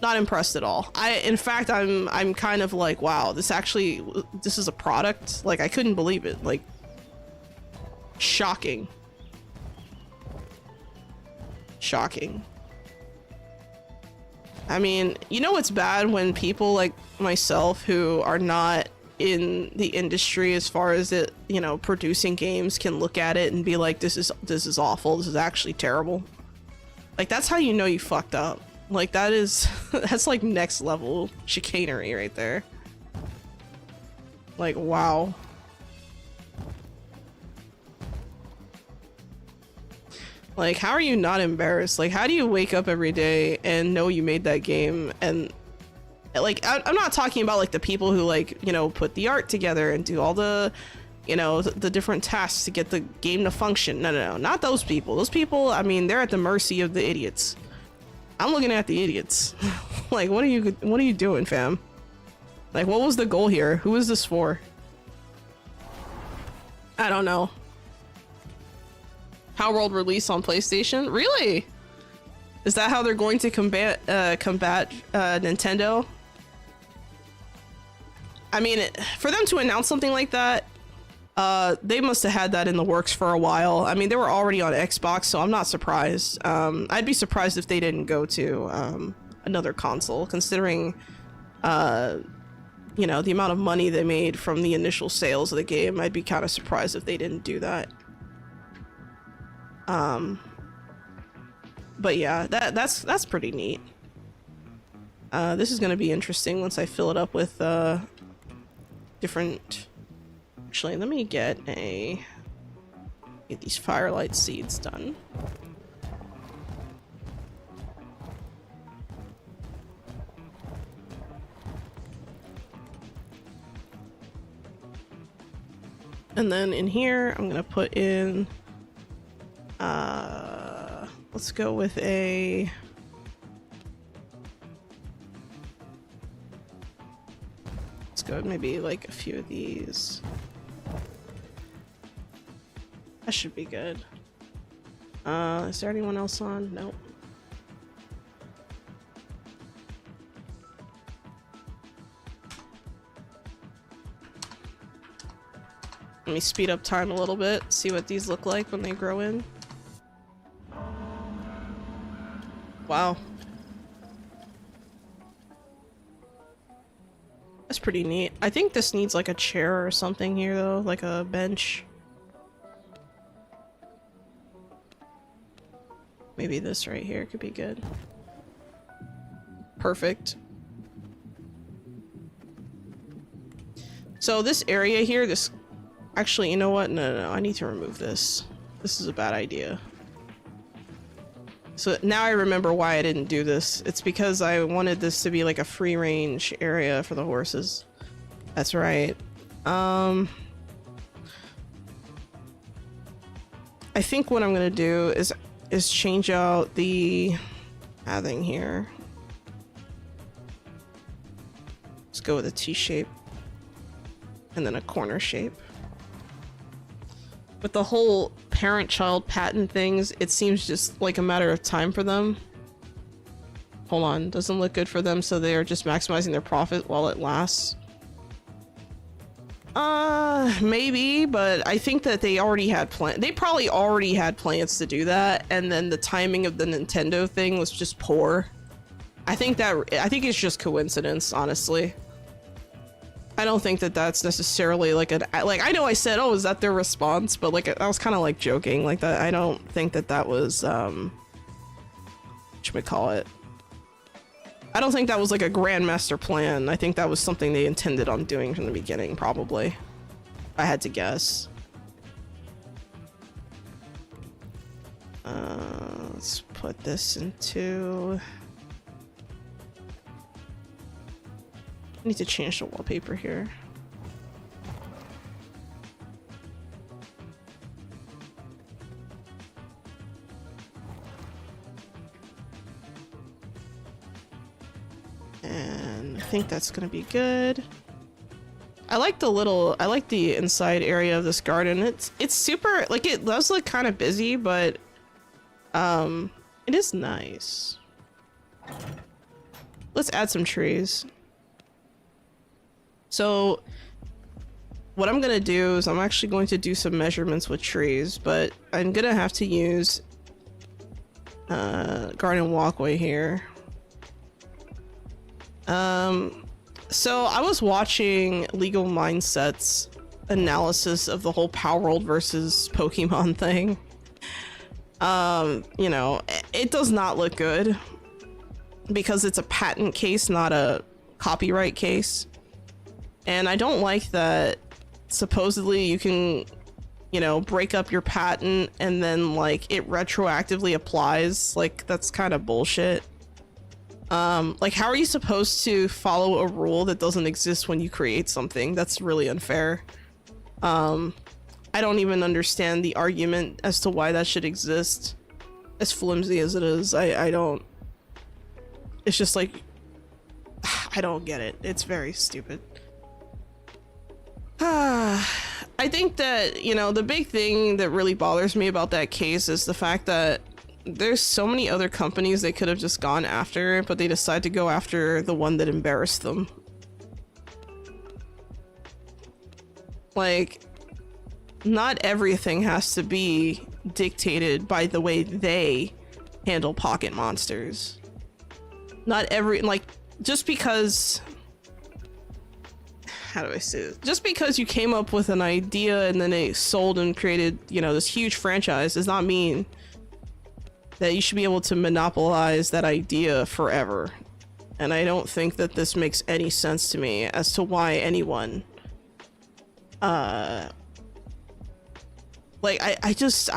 Not impressed at all. In fact, I'm kind of like, wow, this is a product. Like, I couldn't believe it. Like, shocking. Shocking. I mean, you know what's bad when people like myself who are not in the industry as far as it, you know, producing games can look at it and be like, this is awful. This is actually terrible. Like, that's how you know you fucked up. Like, that's like next level chicanery right there. Like, wow. Like, how are you not embarrassed? Like, how do you wake up every day and know you made that game? And like, I'm not talking about like the people who like, you know, put the art together and do all the, you know, the different tasks to get the game to function. No, not those people. Those people, I mean, they're at the mercy of the idiots. I'm looking at the idiots. Like, what are you doing, fam? Like, what was the goal here? Who is this for? I don't know. How World release on PlayStation? Really? Is that how they're going to combat Nintendo? I mean, for them to announce something like that, they must have had that in the works for a while. I mean, they were already on Xbox, so I'm not surprised. I'd be surprised if they didn't go to another console, considering, you know, the amount of money they made from the initial sales of the game. I'd be kind of surprised if they didn't do that. But yeah, that's pretty neat. This is gonna be interesting once I fill it up with different. Actually, let me get these firelight seeds done. And then in here, I'm gonna put in, let's go with a, let's go maybe like a few of these. That should be good. Is there anyone else on? Nope. Let me speed up time a little bit, see what these look like when they grow in. Wow. That's pretty neat. I think this needs like a chair or something here though, like a bench. Maybe this right here could be good. Perfect. So this area here, this... Actually, you know what? No, I need to remove this. This is a bad idea. So now I remember why I didn't do this. It's because I wanted this to be like a free range area for the horses. That's right. I think what I'm gonna do is change out the pathing here. Let's go with a T shape and then a corner shape. With the whole parent-child patent things, it seems just like a matter of time for them. Hold on, doesn't look good for them, so they are just maximizing their profit while it lasts. Maybe, but I think that they already had they probably already had plans to do that, and then the timing of the Nintendo thing was just poor. I think it's just coincidence, honestly. I don't think that that's necessarily like I know I said, oh, is that their response? But like, I was kind of like joking like that. I don't think that that was, whatchamacallit. I don't think that was like a grandmaster plan. I think that was something they intended on doing from the beginning, probably. If I had to guess. Let's put this into... I need to change the wallpaper here. And I think that's gonna be good. I like the inside area of this garden. It's super, like, it does look kind of busy, but it is nice. Let's add some trees. So what I'm gonna do is I'm actually going to do some measurements with trees, but I'm gonna have to use garden walkway here. So I was watching Legal Mindset's analysis of the whole Power World versus Pokemon thing. You know, it does not look good because it's a patent case, not a copyright case. And I don't like that supposedly you can, you know, break up your patent and then like it retroactively applies. Like, that's kind of bullshit. Like, how are you supposed to follow a rule that doesn't exist when you create something? That's really unfair. I don't even understand the argument as to why that should exist. As flimsy as it is, I don't. It's just like, I don't get it. It's very stupid. I think that, you know, the big thing that really bothers me about that case is the fact that there's so many other companies they could have just gone after, but they decide to go after the one that embarrassed them. Like, not everything has to be dictated by the way they handle pocket monsters. Not every, like, just because... How do I say this? Just because you came up with an idea and then it sold and created, you know, this huge franchise does not mean that you should be able to monopolize that idea forever. And I don't think that this makes any sense to me as to why anyone, like, I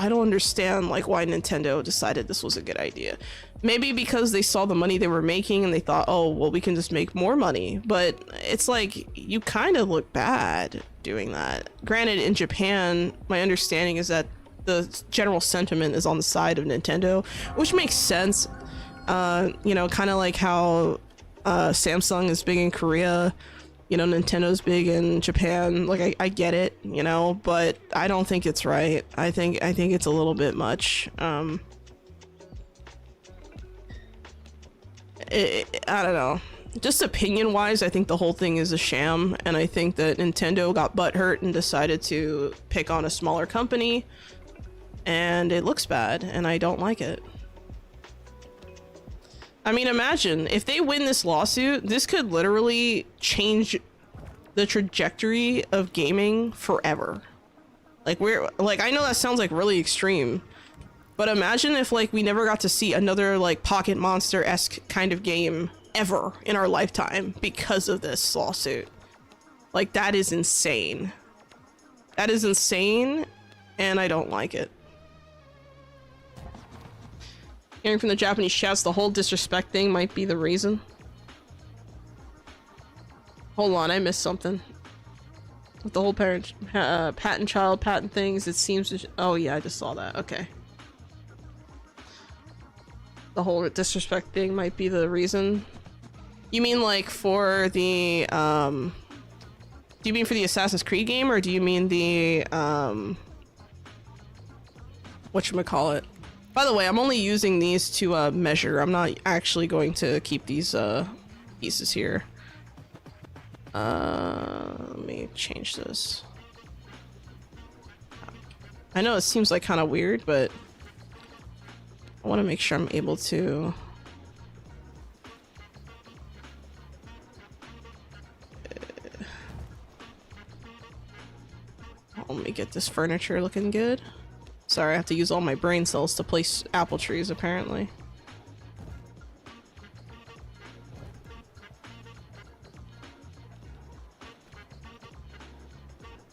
don't understand, like, why Nintendo decided this was a good idea. Maybe because they saw the money they were making and they thought, oh, well, we can just make more money. But it's like, you kind of look bad doing that. Granted, in Japan, my understanding is that the general sentiment is on the side of Nintendo, which makes sense. You know, kind of like how Samsung is big in Korea, you know, Nintendo's big in Japan. Like, I get it, you know, but I don't think it's right. I think it's a little bit much. I don't know. Just opinion-wise, I think the whole thing is a sham, and I think that Nintendo got butthurt and decided to pick on a smaller company, and it looks bad, and I don't like it. I mean, imagine, if they win this lawsuit, this could literally change the trajectory of gaming forever. Like, I know that sounds like really extreme, But imagine if like we never got to see another like Pocket Monster-esque kind of game ever in our lifetime because of this lawsuit. Like, that is insane. That is insane, and I don't like it. Hearing from the Japanese chats, the whole disrespect thing might be the reason. Hold on, I missed something. With the whole patent child, patent things, it seems to... Oh yeah, I just saw that. Okay. The whole disrespect thing might be the reason. You mean like for the, do you mean for the Assassin's Creed game, or do you mean the, whatchamacallit? By the way, I'm only using these to, measure. I'm not actually going to keep these, pieces here. Let me change this. I know it seems like kind of weird, but I want to make sure I'm able to... Let me get this furniture looking good. Sorry, I have to use all my brain cells to place apple trees, apparently.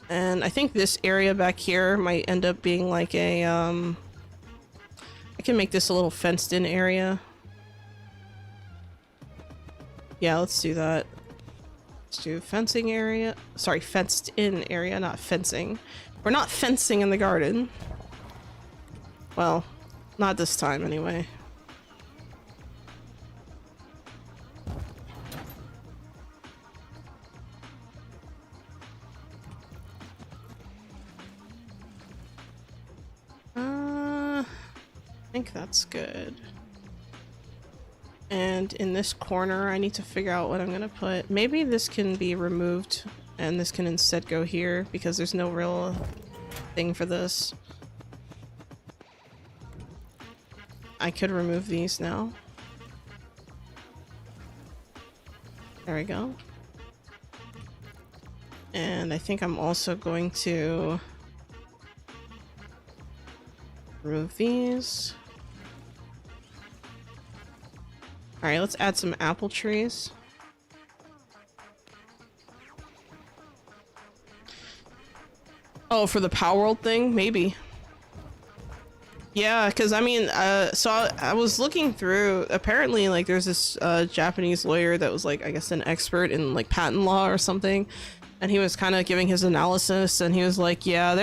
And I think this area back here might end up being like a, I can make this a little fenced-in area. Yeah, let's do that. Let's do fencing area. Sorry, fenced-in area, not fencing. We're not fencing in the garden. Well, not this time anyway. I think that's good. And in this corner, I need to figure out what I'm gonna put. Maybe this can be removed and this can instead go here because there's no real thing for this. I could remove these now. There we go. And I think I'm also going to remove these. Alright, let's add some apple trees. Oh, for the Power World thing? Maybe. Yeah, because I mean, so I was looking through, apparently like there's this Japanese lawyer that was like, I guess an expert in like patent law or something, and he was kind of giving his analysis, and he was like, yeah,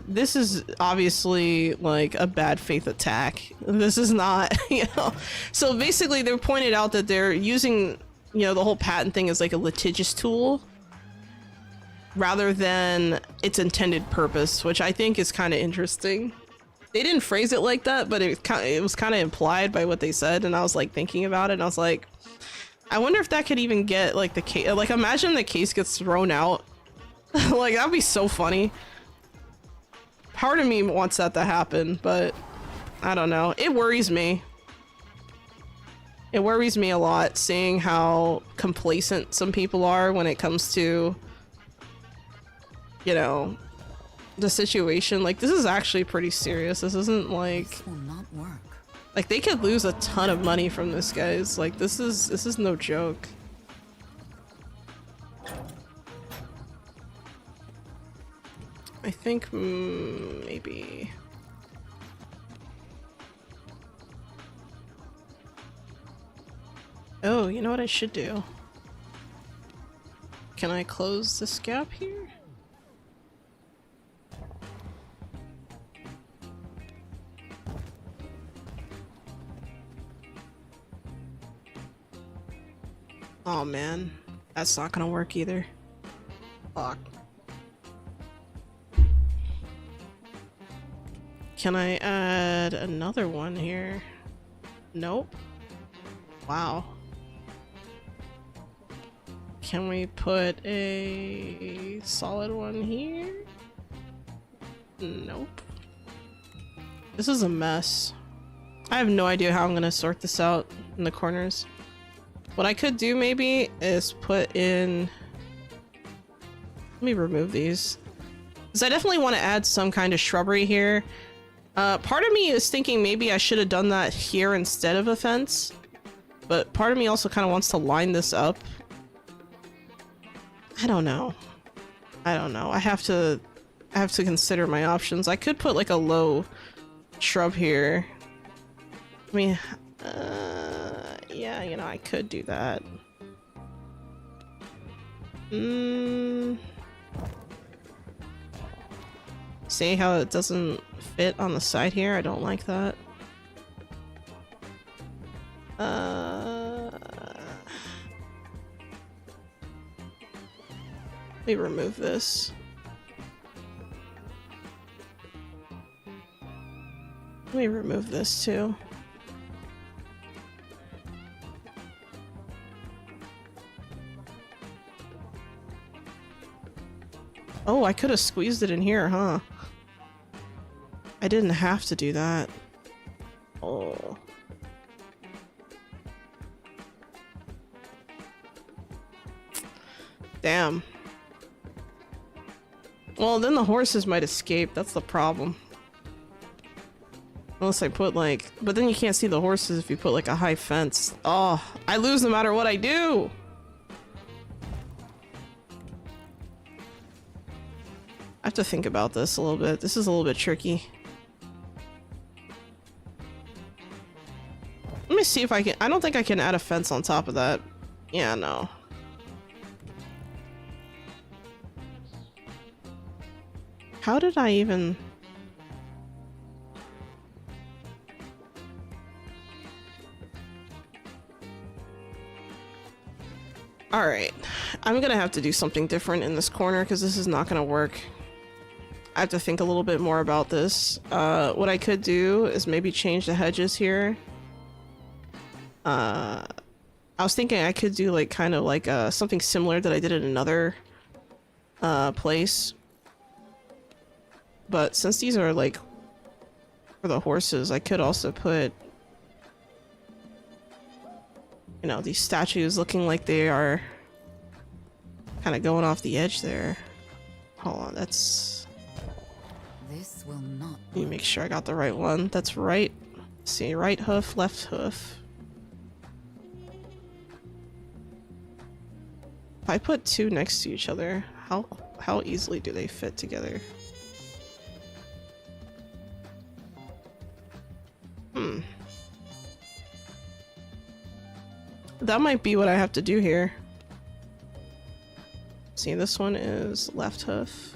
this is obviously like a bad faith attack. This is not, you know. So basically they pointed out that they're using, you know, the whole patent thing as like a litigious tool rather than its intended purpose, which I think is kind of interesting. They didn't phrase it like that, but it was kind of implied by what they said, and I was like thinking about it, and I was like, I wonder if that could even get like the case, like imagine the case gets thrown out. Like, that'd be so funny. Part of me wants that to happen, but I don't know. It worries me. It worries me a lot seeing how complacent some people are when it comes to, you know, the situation. Like, this is actually pretty serious. This isn't like... This will not work. Like, they could lose a ton of money from this, guys. Like, this is no joke. I think maybe... Oh, you know what I should do? Can I close this gap here? Oh man, that's not gonna work either. Fuck. Can I add another one here? Nope. Wow. Can we put a solid one here? Nope. This is a mess. I have no idea how I'm gonna sort this out in the corners. What I could do maybe is put in... Let me remove these. Because I definitely want to add some kind of shrubbery here. Part of me is thinking maybe I should have done that here instead of a fence. But part of me also kind of wants to line this up. I don't know. I don't know. I have to consider my options. I could put like a low shrub here. I mean, yeah, you know, I could do that. See how it doesn't fit on the side here? I don't like that. Let me remove this. Let me remove this too. Oh, I could have squeezed it in here, huh? I didn't have to do that. Oh. Damn. Well, then the horses might escape. That's the problem. Unless I put like... But then you can't see the horses if you put like a high fence. Oh, I lose no matter what I do! I have to think about this a little bit. This is a little bit tricky. Let me see if I can... I don't think I can add a fence on top of that. Yeah, no. How did I even... Alright. I'm gonna have to do something different in this corner because this is not gonna work. I have to think a little bit more about this. What I could do is maybe change the hedges here. I was thinking I could do like kind of like something similar that I did in another place. But since these are like for the horses, I could also put, you know, these statues looking like they are kind of going off the edge there. Hold on, that's... This will not. Let me make sure I got the right one. That's right. Let's see, right hoof, left hoof. If I put two next to each other, how easily do they fit together? That might be what I have to do here. See, this one is left hoof.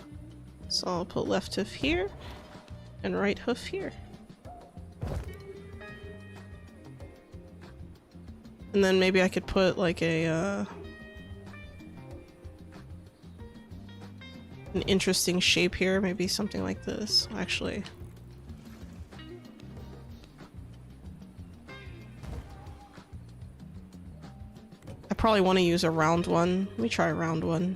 So I'll put left hoof here and right hoof here. And then maybe I could put like a an interesting shape here, maybe something like this, actually. I probably want to use a round one. Let me try a round one.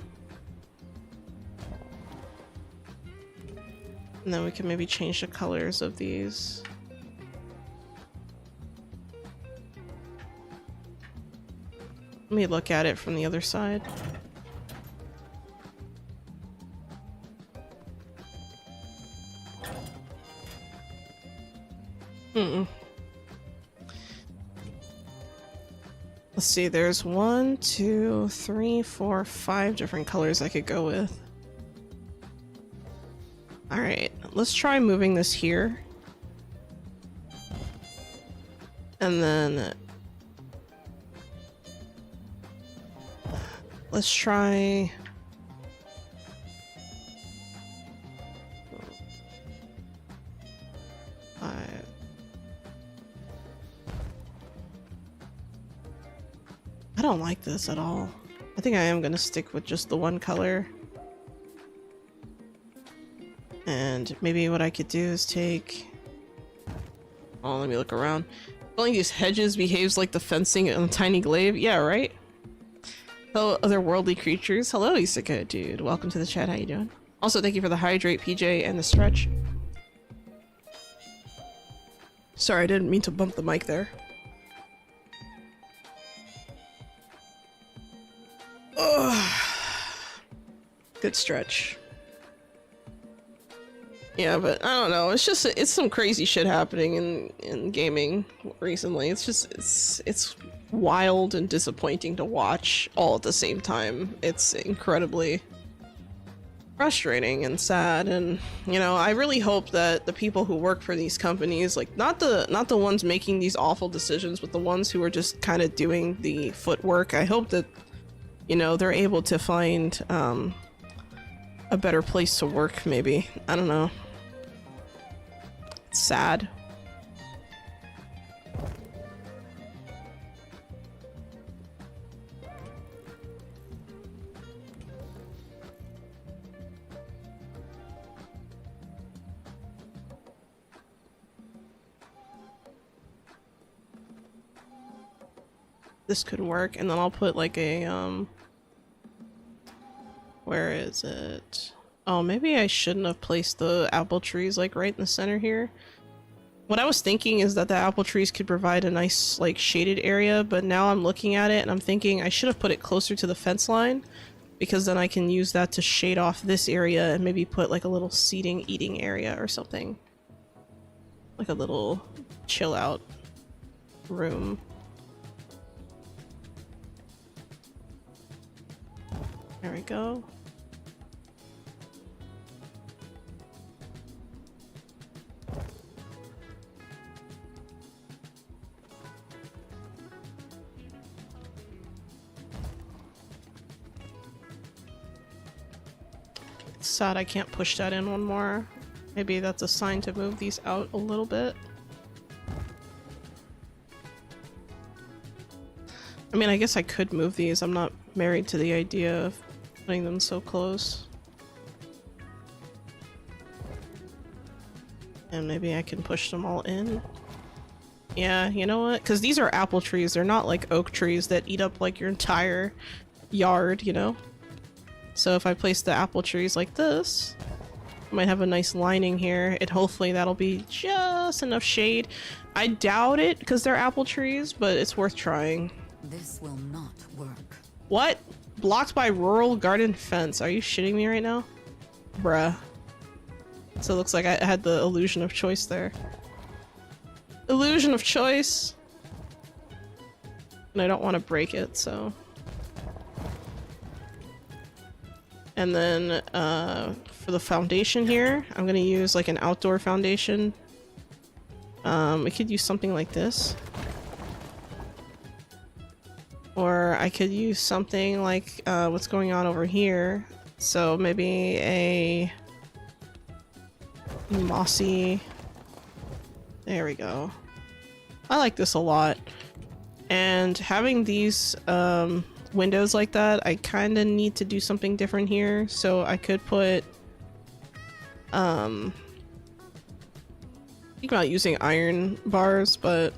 And then we can maybe change the colors of these. Let me look at it from the other side. Let's see, there's 1, 2, 3, 4, 5 different colors I could go with. Alright, let's try moving this here. And then... let's try... I don't like this at all. I think I am gonna stick with just the one color. And maybe what I could do is take... oh, let me look around. Only these hedges behaves like the fencing in a tiny glaive. Yeah, right? Hello, otherworldly creatures. Hello, Isaka, dude. Welcome to the chat. How you doing? Also, thank you for the hydrate, PJ, and the stretch. Sorry, I didn't mean to bump the mic there. Ugh. Good stretch. Yeah, but I don't know. It's just it's some crazy shit happening in gaming recently. It's just it's wild and disappointing to watch all at the same time. It's incredibly frustrating and sad, and you know, I really hope that the people who work for these companies, like not the ones making these awful decisions, but the ones who are just kind of doing the footwork, I hope that, you know, they're able to find a better place to work, maybe. I don't know. It's sad. This could work, and then I'll put like a where is it? Oh, maybe I shouldn't have placed the apple trees like right in the center here. What I was thinking is that the apple trees could provide a nice like shaded area, but now I'm looking at it and I'm thinking I should have put it closer to the fence line, because then I can use that to shade off this area and maybe put like a little seating eating area or something. Like a little chill out room. There we go. It's sad I can't push that in one more. Maybe that's a sign to move these out a little bit. I mean, I guess I could move these. I'm not married to the idea of putting them so close. And maybe I can push them all in. Yeah, you know what? Because these are apple trees. They're not like oak trees that eat up like your entire yard, you know? So if I place the apple trees like this, I might have a nice lining here. And hopefully that'll be just enough shade. I doubt it because they're apple trees, but it's worth trying. This will not work. What? Blocked by rural garden fence. Are you shitting me right now? Bruh. So it looks like I had the illusion of choice there. Illusion of choice! And I don't want to break it, so... And then, for the foundation here, I'm gonna use like an outdoor foundation. We could use something like this. Or I could use something like what's going on over here. So maybe a mossy... There we go. I like this a lot. And having these windows like that, I kind of need to do something different here. So I could put... think about using iron bars, but...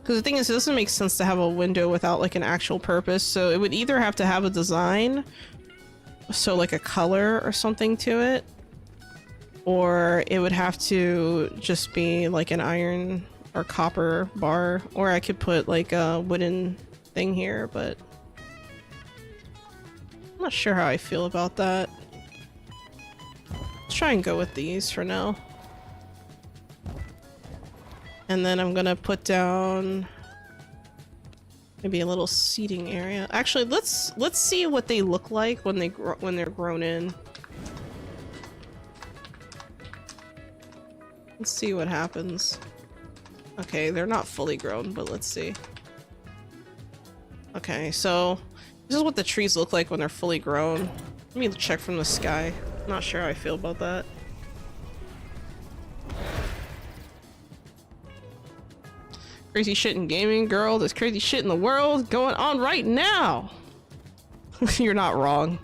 Because the thing is, it doesn't make sense to have a window without like an actual purpose, so it would either have to have a design, so like a color or something to it, or it would have to just be like an iron or copper bar, or I could put like a wooden thing here, but I'm not sure how I feel about that. Let's try and go with these for now. And then I'm gonna put down maybe a little seating area. Actually, let's see what they look like when they're grown in. Let's see what happens. Okay, they're not fully grown, but let's see. Okay, so this is what the trees look like when they're fully grown. Let me check from the sky. Not sure how I feel about that. Crazy shit in gaming, girl. There's crazy shit in the world going on right now. You're not wrong.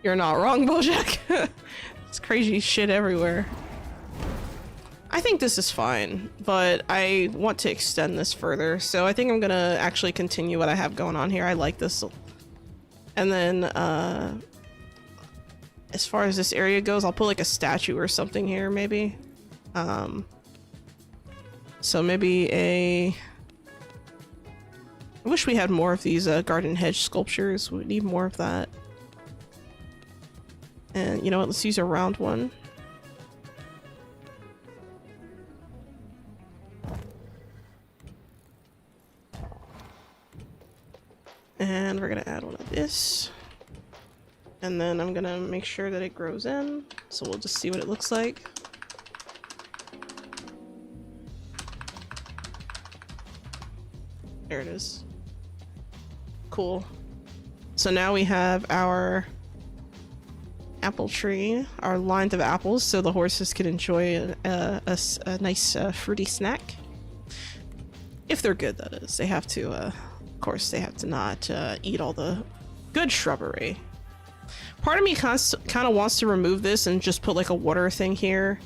You're not wrong, Bojack. It's crazy shit everywhere. I think this is fine, but I want to extend this further, so I think I'm gonna actually continue what I have going on here. I like this. And then, as far as this area goes, I'll put like a statue or something here, maybe. So maybe I wish we had more of these garden hedge sculptures. We need more of that. And you know what, let's use a round one. And we're gonna add one of this. And then I'm gonna make sure that it grows in. So we'll just see what it looks like. There it is. Cool. So now we have our apple tree, our lines of apples, so the horses can enjoy a nice fruity snack. If they're good, that is. They have to, of course, they have to not eat all the good shrubbery. Part of me kind of wants to remove this and just put like a water thing here.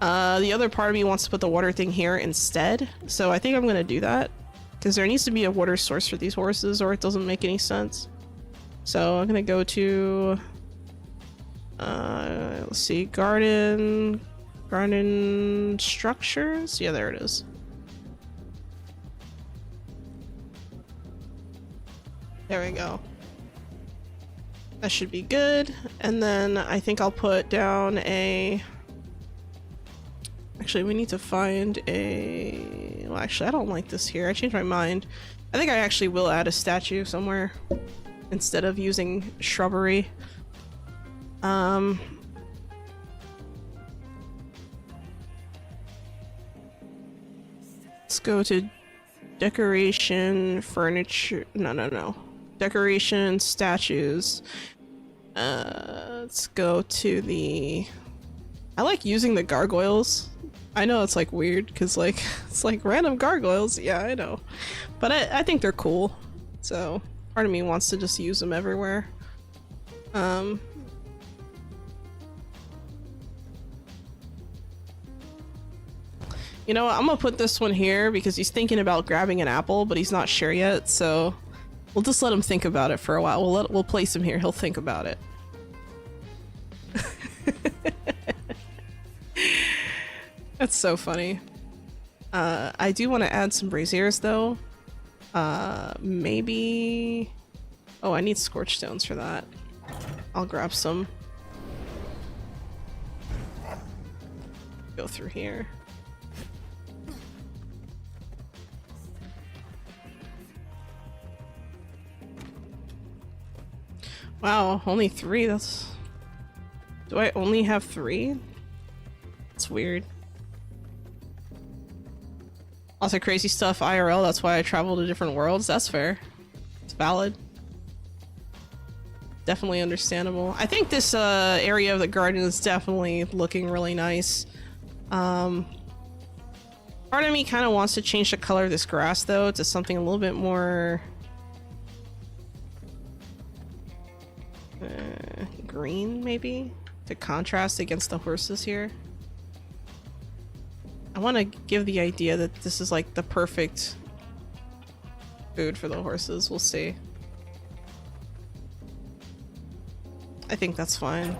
The other part of me wants to put the water thing here instead. So I think I'm going to do that. Because there needs to be a water source for these horses or it doesn't make any sense. So I'm going to go to... let's see, garden structures. Yeah, there it is. There we go. That should be good. And then I think I'll put down a... Actually, we need to find a... Well, actually, I don't like this here. I changed my mind. I think I actually will add a statue somewhere instead of using shrubbery. Let's go to decoration, furniture. No. Decoration, statues. Let's go to the... I like using the gargoyles. I know it's like weird because like it's like random gargoyles. Yeah, I know, but I think they're cool. So part of me wants to just use them everywhere. You know what? I'm gonna put this one here because he's thinking about grabbing an apple, but he's not sure yet. So we'll just let him think about it for a while. We'll place him here. He'll think about it. That's so funny. I do want to add some braziers though. Maybe... Oh, I need scorch stones for that. I'll grab some. Go through here. Wow, only 3? That's... Do I only have 3? That's weird. Lots of crazy stuff IRL, that's why I travel to different worlds. That's fair. It's valid. Definitely understandable. I think this area of the garden is definitely looking really nice. Part of me kind of wants to change the color of this grass though to something a little bit more green maybe, to contrast against the horses here. I want to give the idea that this is like the perfect food for the horses. We'll see. I think that's fine.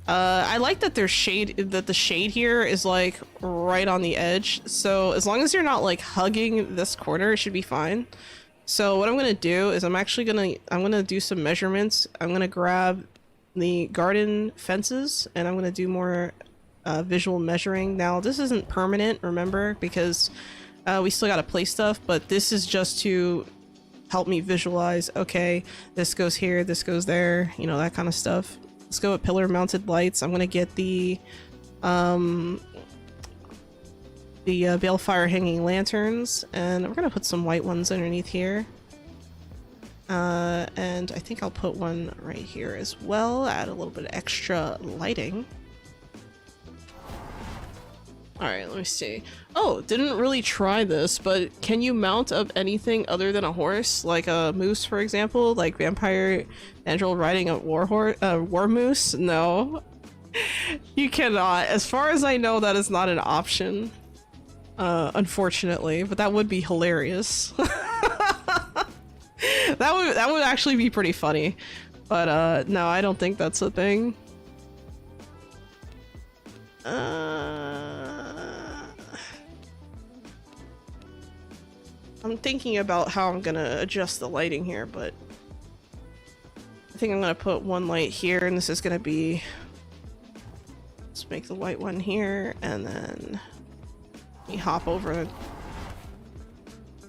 I like that there's shade, that the shade here is like right on the edge. So as long as you're not like hugging this corner, it should be fine. So what I'm gonna do is I'm gonna do some measurements. I'm gonna grab the garden fences and I'm gonna do more visual measuring. Now this isn't permanent, remember, because we still gotta place stuff, but this is just to help me visualize, okay, this goes here, this goes there, you know, that kind of stuff. Let's go with pillar mounted lights. I'm gonna get the balefire hanging lanterns, and we're gonna put some white ones underneath here. And I think I'll put one right here as well, add a little bit of extra lighting. Alright, let me see. Oh, didn't really try this, but can you mount up anything other than a horse? Like a moose, for example? Like Vampire Angel riding a war moose? No. You cannot. As far as I know, that is not an option. Unfortunately, but that would be hilarious. That would actually be pretty funny. But no, I don't think that's a thing. I'm thinking about how I'm gonna adjust the lighting here, but I think I'm gonna put one light here, and this is gonna be, let's make the white one here, and then we hop over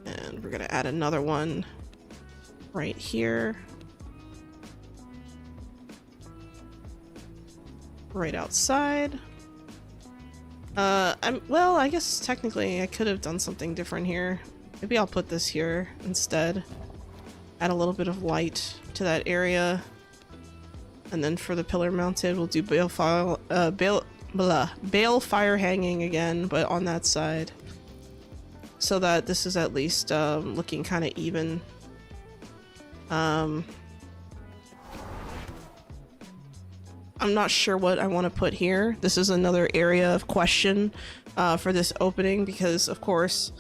and we're gonna add another one right here, right outside. Well, I guess technically I could have done something different here. Maybe I'll put this here instead. Add a little bit of light to that area. And then for the pillar mounted, we'll do balefire hanging again, but on that side. So that this is at least looking kind of even. I'm not sure what I want to put here. This is another area of question for this opening because, of course,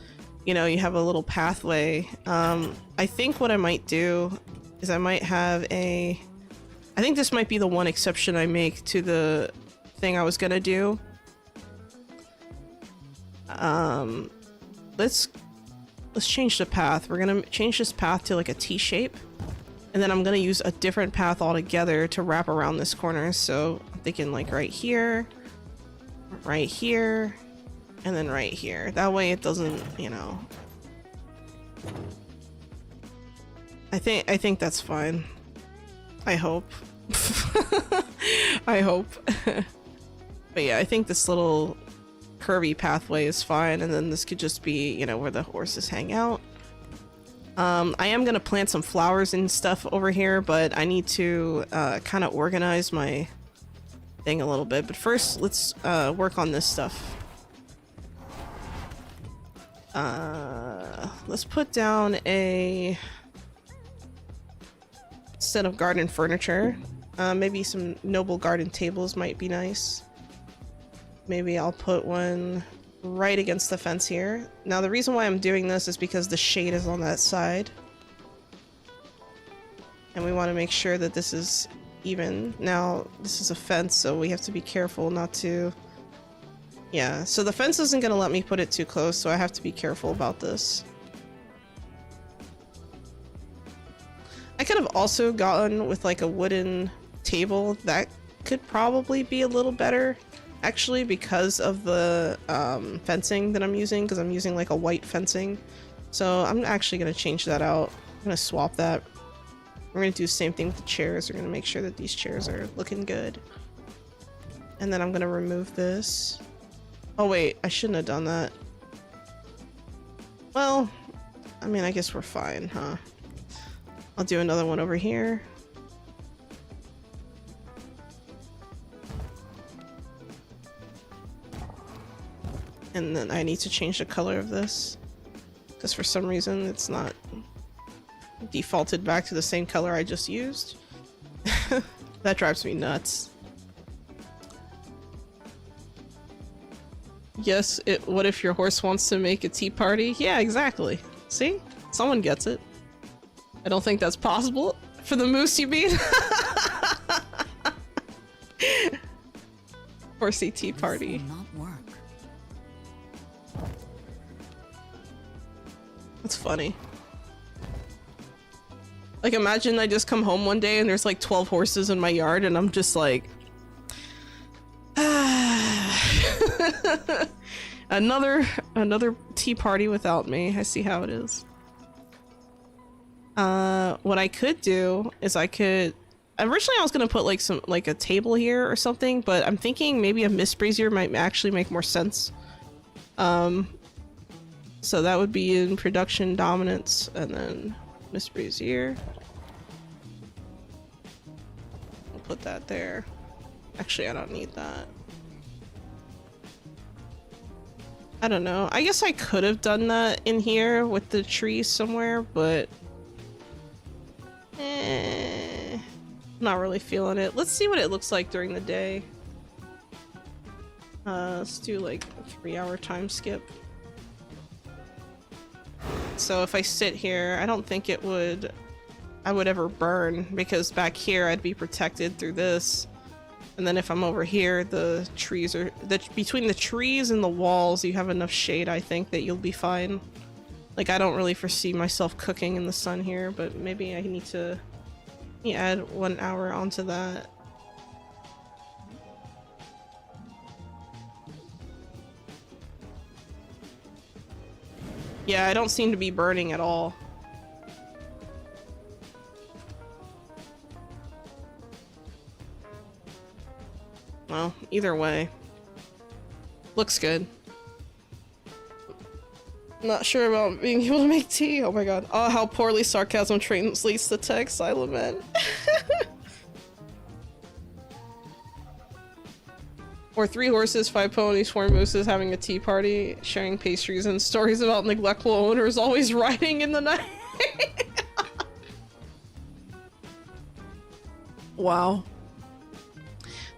you know, you have a little pathway. I think what I might do is I might have a... I think this might be the one exception I make to the thing I was gonna do. Let's change the path. We're gonna change this path to like a T shape. And then I'm gonna use a different path altogether to wrap around this corner. So I'm thinking like right here, and then right here. That way it doesn't, you know. I think that's fine. I hope. I hope. But yeah, I think this little curvy pathway is fine, and then this could just be, you know, where the horses hang out. I am gonna plant some flowers and stuff over here, but I need to kind of organize my thing a little bit. But first, let's work on this stuff. Let's put down a set of garden furniture. Maybe some noble garden tables might be nice. Maybe I'll put one right against the fence here. Now the reason why I'm doing this is because the shade is on that side. And we want to make sure that this is even. Now this is a fence, so we have to be careful not to... Yeah, so the fence isn't going to let me put it too close, so I have to be careful about this. I could have also gotten with like a wooden table. That could probably be a little better, actually, because of the fencing that I'm using, because I'm using like a white fencing. So I'm actually going to change that out. I'm going to swap that. We're going to do the same thing with the chairs. We're going to make sure that these chairs are looking good. And then I'm going to remove this. Oh wait, I shouldn't have done that. Well, I mean, I guess we're fine, huh? I'll do another one over here. And then I need to change the color of this, because for some reason it's not defaulted back to the same color I just used. That drives me nuts. Yes, what if your horse wants to make a tea party? Yeah, exactly. See? Someone gets it. I don't think that's possible. For the moose, you mean? Horsey tea party. This will not work. That's funny. Like, imagine I just come home one day and there's like 12 horses in my yard and I'm just like... another tea party without me. I see how it is. What I could do is originally I was gonna put like a table here or something, but I'm thinking maybe a mist brazier might actually make more sense. So that would be in production dominance, and then mist brazier. I'll put that there. Actually, I don't need that. I don't know. I guess I could have done that in here with the trees somewhere, but not really feeling it. Let's see what it looks like during the day. Let's do like a 3-hour time skip. So if I sit here, I don't think I would ever burn, because back here I'd be protected through this. And then if I'm over here, the trees are... between the trees and the walls, you have enough shade, I think, that you'll be fine. Like, I don't really foresee myself cooking in the sun here, but maybe I need me add 1 hour onto that. Yeah, I don't seem to be burning at all. Well, either way. Looks good. Not sure about being able to make tea. Oh my god. Oh, how poorly sarcasm translates to text. I lament. Or 3 horses, 5 ponies, 4 mooses having a tea party, sharing pastries and stories about neglectful owners always riding in the night. Wow.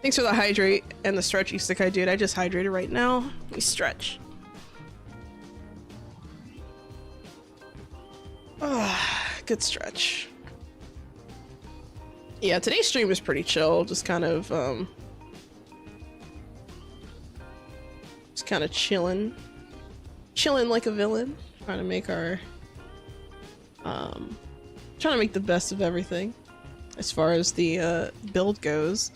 Thanks for the hydrate and the stretch isekai, dude. I just hydrated right now. We stretch. Good stretch. Yeah, today's stream is pretty chill. Just kind of chilling like a villain, trying to make our trying to make the best of everything as far as the build goes.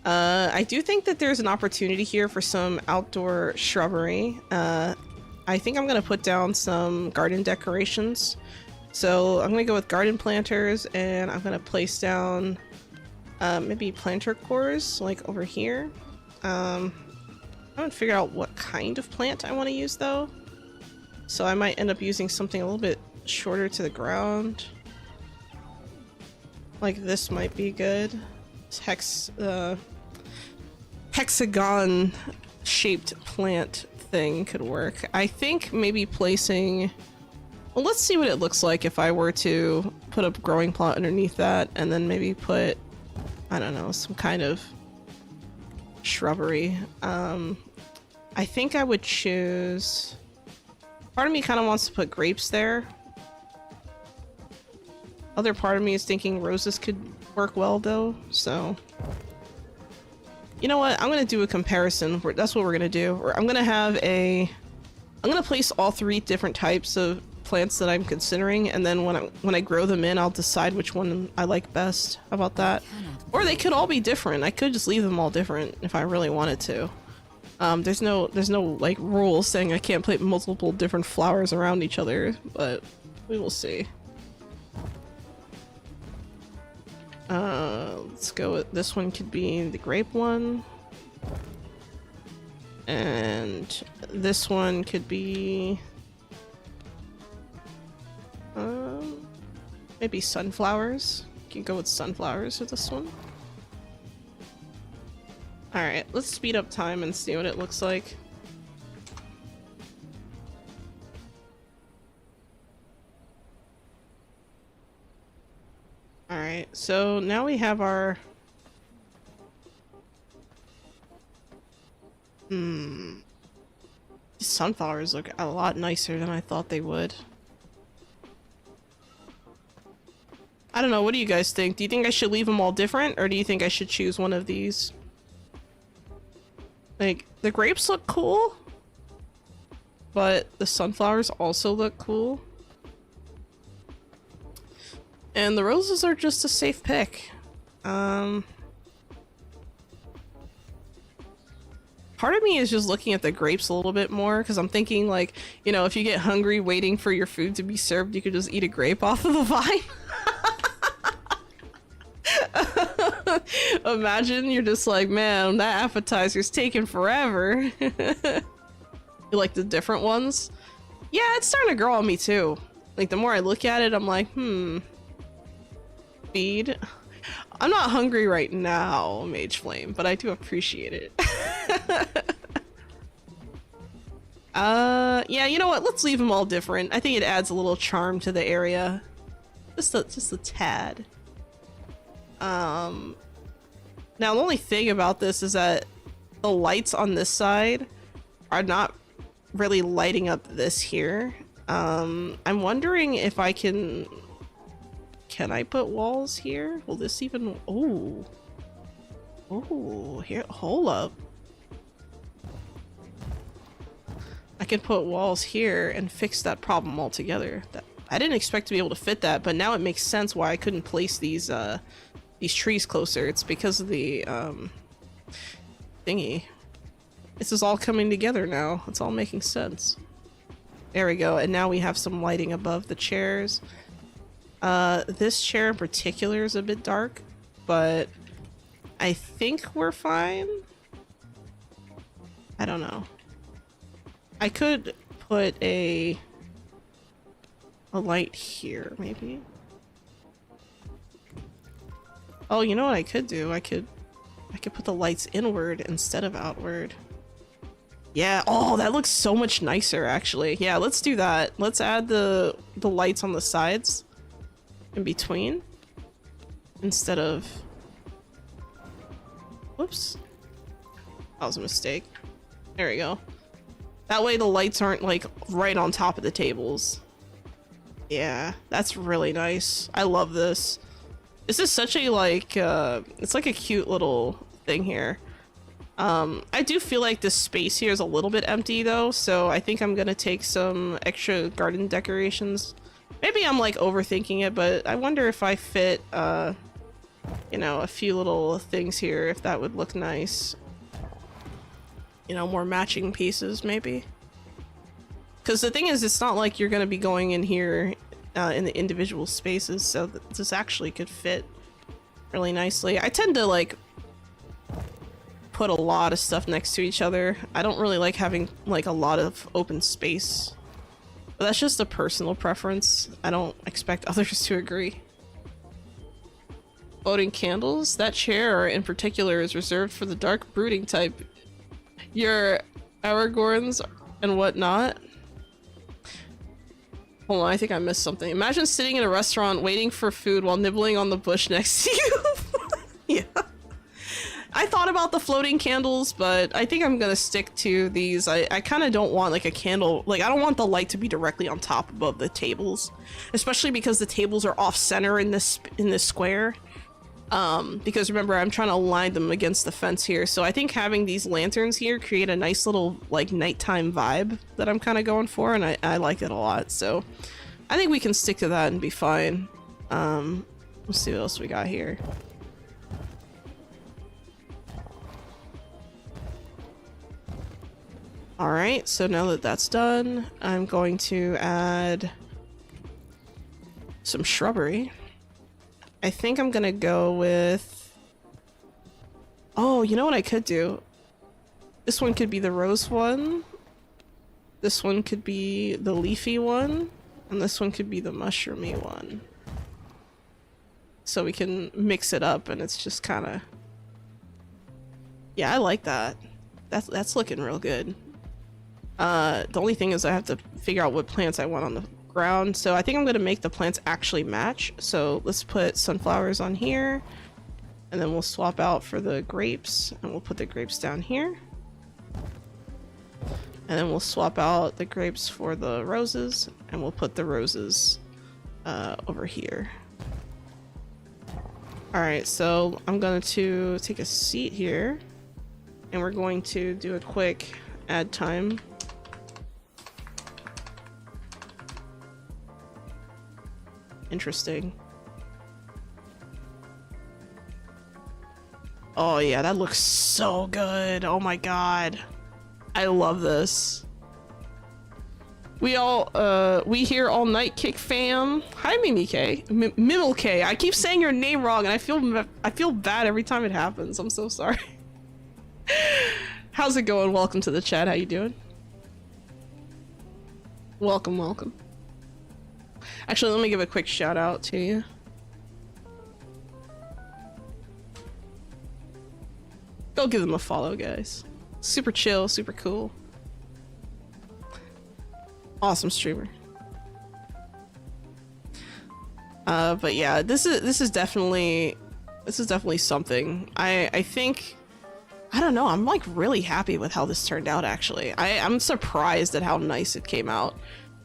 I do think that there's an opportunity here for some outdoor shrubbery. I think I'm gonna put down some garden decorations. So I'm gonna go with garden planters, and I'm gonna place down maybe planter cores like over here. I haven't figured out what kind of plant I want to use though, so I might end up using something a little bit shorter to the ground. Like this might be good. This hexagon shaped plant thing could work. I think maybe placing, well, let's see what it looks like if I were to put a growing plot underneath that, and then maybe put, I don't know, some kind of shrubbery. I think I would choose, part of me kind of wants to put grapes there. Other part of me is thinking roses could work well though, so you know what, I'm gonna do a comparison. That's what we're gonna do. I'm gonna place all 3 different types of plants that I'm considering, and then when I grow them in, I'll decide which one I like best. How about that? Or they could all be different. I could just leave them all different if I really wanted to. There's no like rule saying I can't plant multiple different flowers around each other, but we will see. Let's go with this one. Could be the grape one, and this one could be maybe sunflowers. You can go with sunflowers with this one. Alright, let's speed up time and see what it looks like. Alright, so now we have our... These sunflowers look a lot nicer than I thought they would. I don't know, what do you guys think? Do you think I should leave them all different, or do you think I should choose one of these? Like, the grapes look cool, but the sunflowers also look cool. And the roses are just a safe pick. Part of me is just looking at the grapes a little bit more, because I'm thinking, like, you know, if you get hungry waiting for your food to be served, you could just eat a grape off of the vine. Imagine you're just like, man, that appetizer's taking forever. You like the different ones? Yeah, it's starting to grow on me too. Like, the more I look at it, I'm like, feed. I'm not hungry right now, Mage Flame, but I do appreciate it. Yeah, you know what? Let's leave them all different. I think it adds a little charm to the area. Just a tad. Now the only thing about this is that the lights on this side are not really lighting up this here. I'm wondering if I can I put walls here? Will this even, oh, here, hold up. I can put walls here and fix that problem altogether. I didn't expect to be able to fit that, but now it makes sense why I couldn't place these these trees closer. It's because of the thingy. This is all coming together now. It's all making sense. There we go. And now we have some lighting above the chairs. This chair in particular is a bit dark, but I think we're fine. I don't know. I could put a light here, maybe. Oh, you know what I could do? I could put the lights inward instead of outward. Yeah, oh, that looks so much nicer, actually. Yeah, let's do that. Let's add the lights on the sides in between instead of... Whoops. That was a mistake. There we go. That way the lights aren't, like, right on top of the tables. Yeah, that's really nice. I love this. This is such a, like, it's like a cute little thing here. I do feel like this space here is a little bit empty though, so I think I'm gonna take some extra garden decorations. Maybe I'm like overthinking it, but I wonder if I fit, you know, a few little things here, if that would look nice. You know, more matching pieces maybe. Because the thing is, it's not like you're gonna be going in here in the individual spaces, so this actually could fit really nicely. I tend to like put a lot of stuff next to each other. I don't really like having like a lot of open space, but that's just a personal preference. I don't expect others to agree. Floating candles? That chair in particular is reserved for the dark brooding type. Your Aragorns and whatnot. Hold on, I think I missed something. Imagine sitting in a restaurant waiting for food while nibbling on the bush next to you. Yeah. I thought about the floating candles, but I think I'm gonna stick to these. I kind of don't want like a candle, like I don't want the light to be directly on top above the tables, especially because the tables are off center in this square. Because remember, I'm trying to align them against the fence here, so I think having these lanterns here create a nice little like nighttime vibe that I'm kind of going for, and I like it a lot. So I think we can stick to that and be fine. Let's see what else we got here. Alright, so now that that's done, I'm going to add some shrubbery. I think I'm gonna go with... Oh, you know what I could do? This one could be the rose one. This one could be the leafy one. And this one could be the mushroomy one. So we can mix it up and it's just kind of... Yeah, I like that. That's looking real good. The only thing is I have to figure out what plants I want on the ground, so I think I'm gonna make the plants actually match. So let's put sunflowers on here, and then we'll swap out for the grapes, and we'll put the grapes down here, and then we'll swap out the grapes for the roses, and we'll put the roses over here. Alright, so I'm going to take a seat here, and we're going to do a quick add time. Interesting. Oh yeah, that looks so good. Oh my god. I love this. We here all night kick fam. Hi Mimi K. Mimil K. I keep saying your name wrong and I feel bad every time it happens. I'm so sorry. How's it going? Welcome to the chat. How you doing? Welcome, welcome. Actually, let me give a quick shout out to you. Go give them a follow, guys. Super chill, super cool. Awesome streamer. But yeah, this is definitely something. I think, I don't know, I'm like really happy with how this turned out actually. I'm surprised at how nice it came out.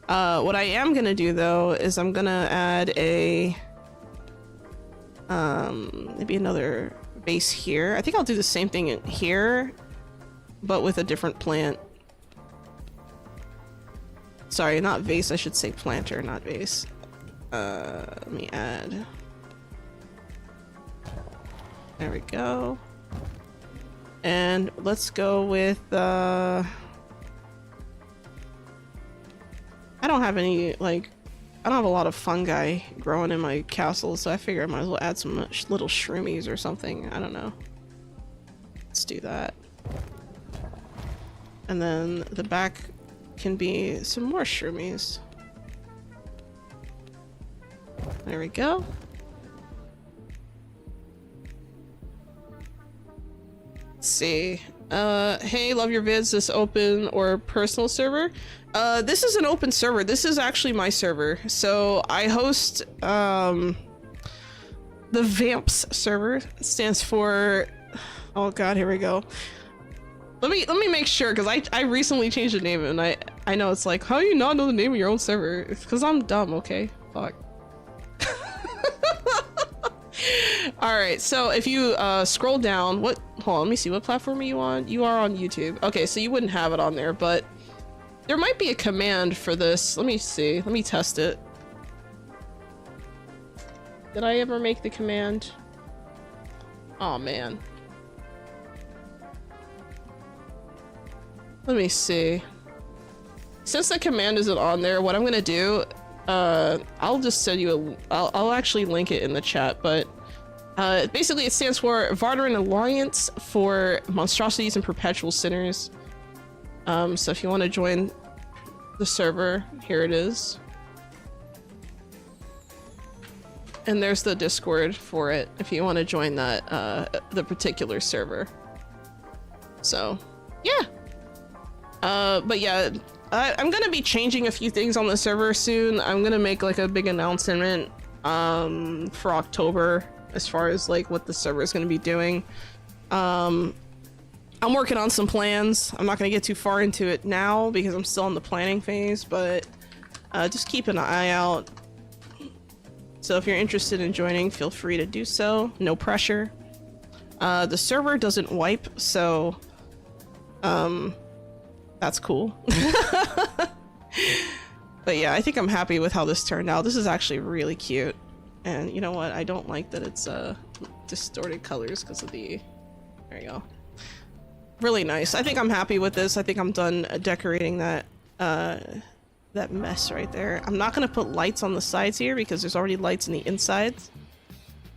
What I am gonna do though is I'm gonna add a maybe another base here. I think I'll do the same thing in here, but with a different plant. Sorry, not vase, I should say planter, not vase. Let me add There we go. And let's go with, I don't have any, like, I don't have a lot of fungi growing in my castle, so I figure I might as well add some little shroomies or something. I don't know. Let's do that. And then the back can be some more shroomies. There we go. Let's see. Hey, love your vids. This open or personal server? This is an open server. This is actually my server. So I host the VAMPS server. It stands for, oh god, here we go. Let me make sure, because I recently changed the name, and I know it's like, how do you not know the name of your own server? It's because I'm dumb, okay? Fuck. Alright, so if you scroll down, hold on, let me see, what platform are you on? You are on YouTube. Okay, so you wouldn't have it on there, but there might be a command for this. Let me see, let me test it. Did I ever make the command? Oh man. Let me see. Since the command isn't on there, what I'm gonna do, I'll just send you I'll actually link it in the chat, but basically it stands for Vardoran Alliance for Monstrosities and Perpetual Sinners. So if you want to join the server, here it is. And there's the Discord for it if you want to join that, the particular server. So, yeah. But yeah, I'm gonna be changing a few things on the server soon. I'm gonna make like a big announcement for October as far as like what the server is gonna be doing. I'm working on some plans. I'm not gonna get too far into it now because I'm still in the planning phase, but just keep an eye out. So if you're interested in joining, feel free to do so. No pressure. The server doesn't wipe, so that's cool. But yeah, I think I'm happy with how this turned out. This is actually really cute. And you know what? I don't like that it's distorted colors because of the... There you go. Really nice. I think I'm happy with this. I think I'm done decorating that that mess right there. I'm not gonna put lights on the sides here because there's already lights in the insides.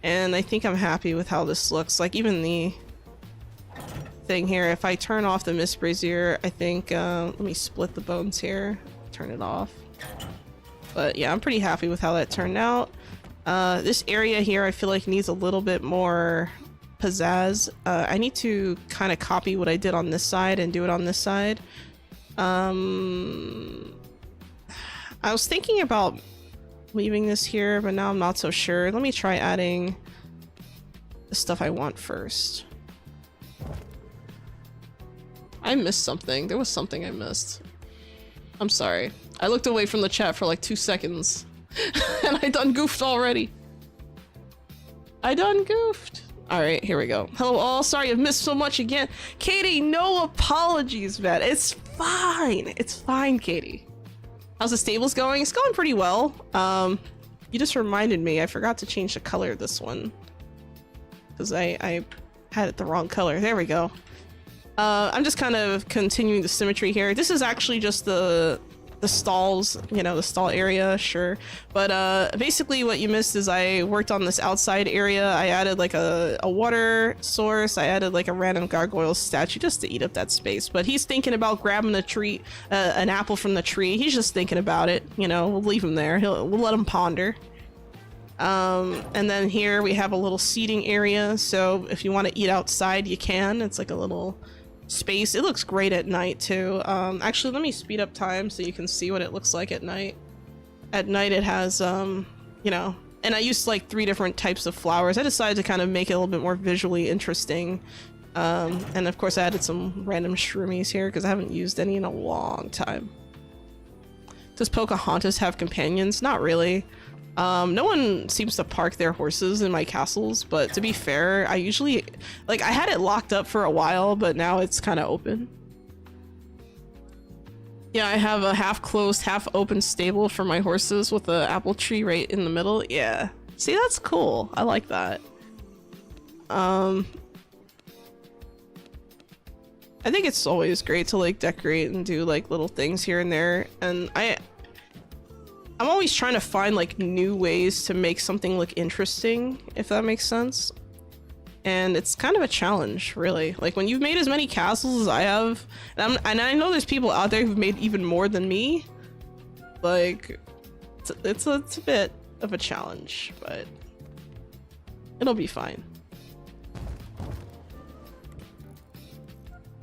And I think I'm happy with how this looks. Like even the thing here, if I turn off the mist brazier, I think let me split the bones here, turn it off. But yeah, I'm pretty happy with how that turned out. This area here I feel like needs a little bit more pizzazz. I need to kind of copy what I did on this side and do it on this side. I was thinking about leaving this here, but now I'm not so sure. Let me try adding the stuff I want first. I missed something. There was something I missed. I'm sorry. I looked away from the chat for like 2 seconds and I done goofed already. I done goofed. All right, here we go. Hello all. Sorry I've missed so much again. Katie, no apologies, man. It's fine. It's fine, Katie. How's the stables going? It's going pretty well. You just reminded me. I forgot to change the color of this one because I had it the wrong color. There we go. I'm just kind of continuing the symmetry here. This is actually just the stalls, you know, the stall area, sure. But basically what you missed is I worked on this outside area. I added like a water source. I added like a random gargoyle statue just to eat up that space. But he's thinking about grabbing a tree, an apple from the tree. He's just thinking about it. You know, we'll leave him there. We'll let him ponder. And then here we have a little seating area. So if you want to eat outside, you can. It's like a little space. It looks great at night too. Actually, let me speed up time so you can see what it looks like at night. At night it has, you know, and I used like 3 different types of flowers. I decided to kind of make it a little bit more visually interesting. And of course I added some random shroomies here because I haven't used any in a long time. Does Pocahontas have companions? Not really. No one seems to park their horses in my castles, but to be fair, I usually, like, I had it locked up for a while, but now it's kind of open. Yeah, I have a half-closed, half-open stable for my horses with an apple tree right in the middle. Yeah. See, that's cool. I like that. I think it's always great to like decorate and do like little things here and there, and I'm always trying to find like new ways to make something look interesting, if that makes sense. And it's kind of a challenge, really. Like when you've made as many castles as I have, and I know there's people out there who've made even more than me. Like, it's a bit of a challenge, but it'll be fine.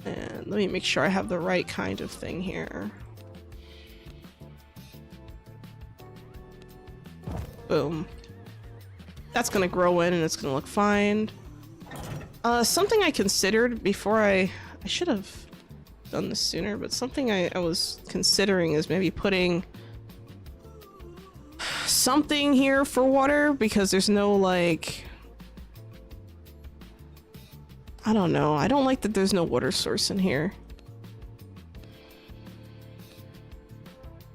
And let me make sure I have the right kind of thing here. Boom. That's gonna grow in and it's gonna look fine. Something I considered before I should have done this sooner, but something I was considering is maybe putting something here for water, because there's no like, I don't know. I don't like that there's no water source in here.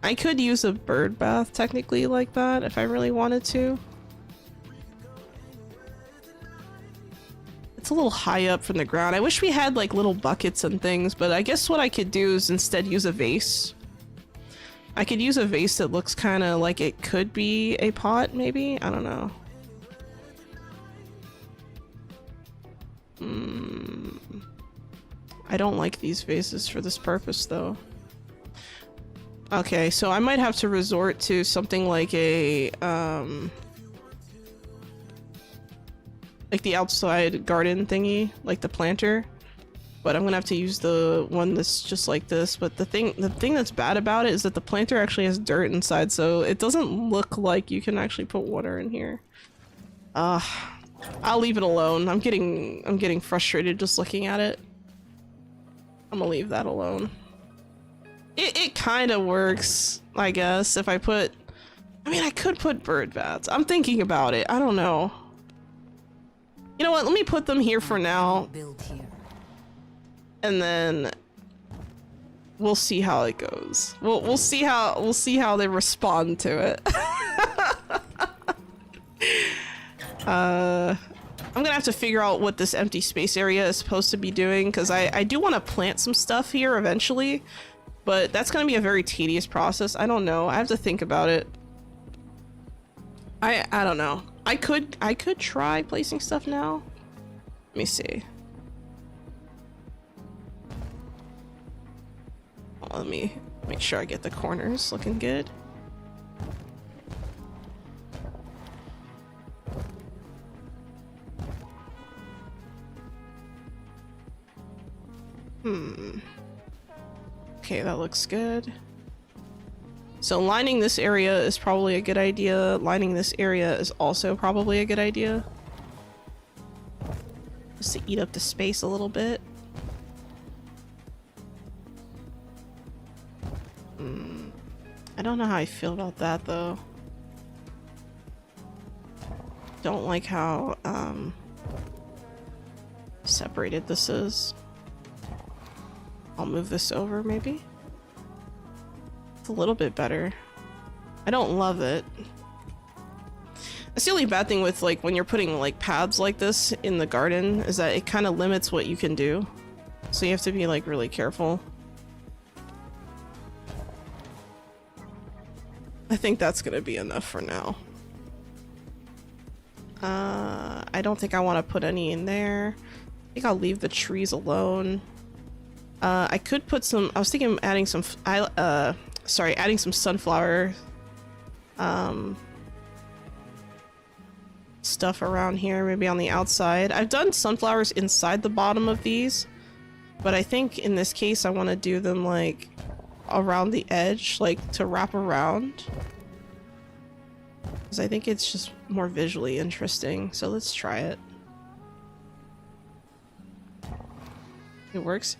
I could use a bird bath technically like that if I really wanted to. It's a little high up from the ground. I wish we had like little buckets and things, but I guess what I could do is instead use a vase. I could use a vase that looks kind of like it could be a pot, maybe? I don't know. I don't like these vases for this purpose, though. Okay, so I might have to resort to something like a, like the outside garden thingy, like the planter. But I'm gonna have to use the one that's just like this. But the thing that's bad about it is that the planter actually has dirt inside, so it doesn't look like you can actually put water in here. I'll leave it alone. I'm getting frustrated just looking at it. I'm gonna leave that alone. It kind of works, I guess, if I put... I mean, I could put bird baths. I'm thinking about it. I don't know. You know what? Let me put them here for now. Build here. And then we'll see how it goes. We'll see how they respond to it. I'm gonna have to figure out what this empty space area is supposed to be doing, because I do want to plant some stuff here eventually, but that's gonna be a very tedious process. I don't know. I have to think about it. I don't know. I could try placing stuff now. Let me see. Let me make sure I get the corners looking good. Okay, that looks good. So lining this area is probably a good idea. Lining this area is also probably a good idea. Just to eat up the space a little bit. I don't know how I feel about that though. Don't like how separated this is. I'll move this over maybe. It's a little bit better. I don't love it. That's the only bad thing with like when you're putting like paths like this in the garden, is that it kind of limits what you can do. So you have to be like really careful. I think that's gonna be enough for now. I don't think I want to put any in there. I think I'll leave the trees alone. I could put some, I was thinking of adding some, adding some sunflower stuff around here, maybe on the outside. I've done sunflowers inside the bottom of these, but I think in this case I want to do them like around the edge, like to wrap around, because I think it's just more visually interesting. So let's try it. It works.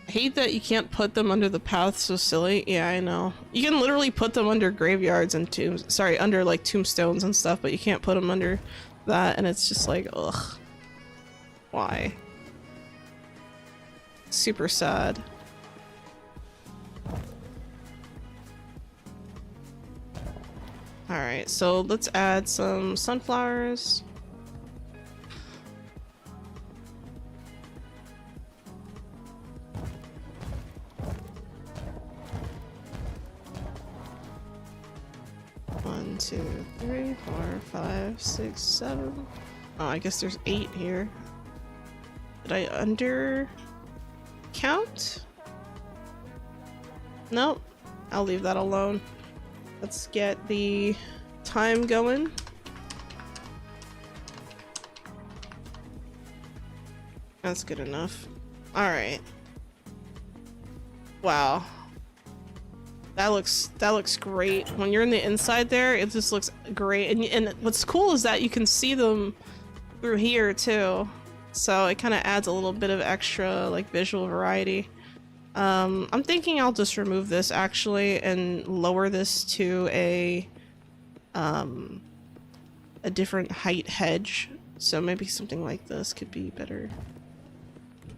I hate that you can't put them under the path. So silly. Yeah, I know. You can literally put them under graveyards and tombs. Sorry, under like tombstones and stuff, but you can't put them under that, and it's just like, ugh. Why? Super sad. Alright, so let's add some sunflowers. 2, 3, 4, 5, 6, 7. Oh, I guess there's 8 here. Did I under count? Nope. I'll leave that alone. Let's get the time going. That's good enough. Alright. Wow. That looks great. When you're in the inside there, it just looks great. And what's cool is that you can see them through here too. So it kind of adds a little bit of extra like visual variety. I'm thinking I'll just remove this actually and lower this to a different height hedge. So maybe something like this could be better.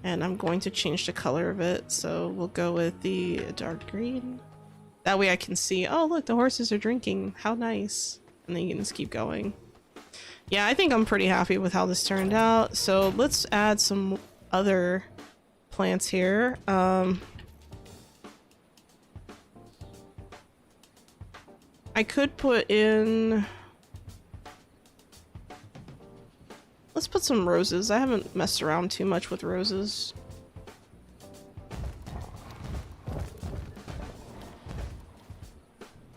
And I'm going to change the color of it. So we'll go with the dark green. That way I can see, oh look, the horses are drinking. How nice. And then you can just keep going. Yeah, I think I'm pretty happy with how this turned out. So let's add some other plants here. I could put in... Let's put some roses. I haven't messed around too much with roses.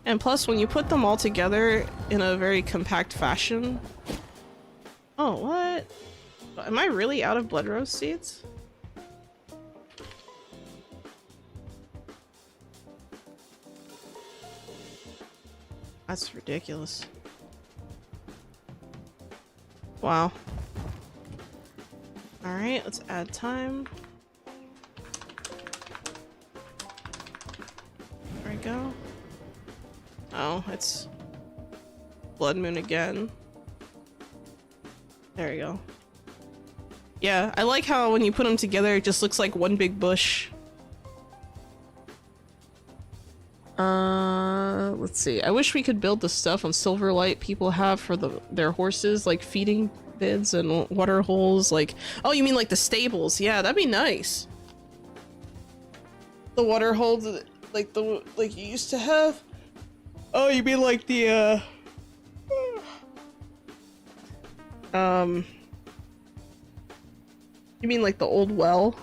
And plus, when you put them all together in a very compact fashion... Oh, what? Am I really out of blood rose seeds? That's ridiculous. Wow. Alright, let's add time. There we go. Oh, it's blood moon again. There we go. Yeah, I like how when you put them together, it just looks like one big bush. Let's see. I wish we could build the stuff on Silverlight people have for their horses, like feeding beds and water holes. Like, oh, you mean like the stables? Yeah, that'd be nice. The water holes, like you used to have. Oh, you mean like the you mean like the old well?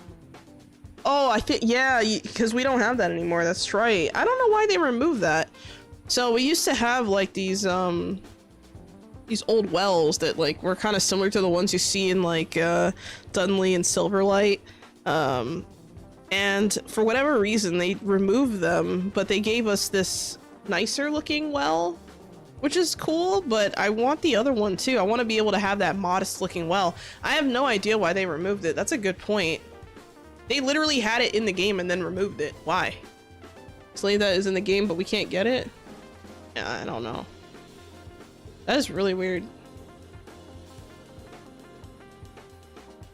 Oh, I think, yeah, because we don't have that anymore. That's right. I don't know why they removed that. So we used to have like these old wells that like were kind of similar to the ones you see in like Dunley and Silverlight. And for whatever reason they removed them, but they gave us this nicer looking well, which is cool, but I want the other one too. I want to be able to have that modest looking well. I have no idea why they removed it. That's a good point. They literally had it in the game and then removed it. Why? Slave that is in the game, but we can't get it? Yeah, I don't know. That is really weird.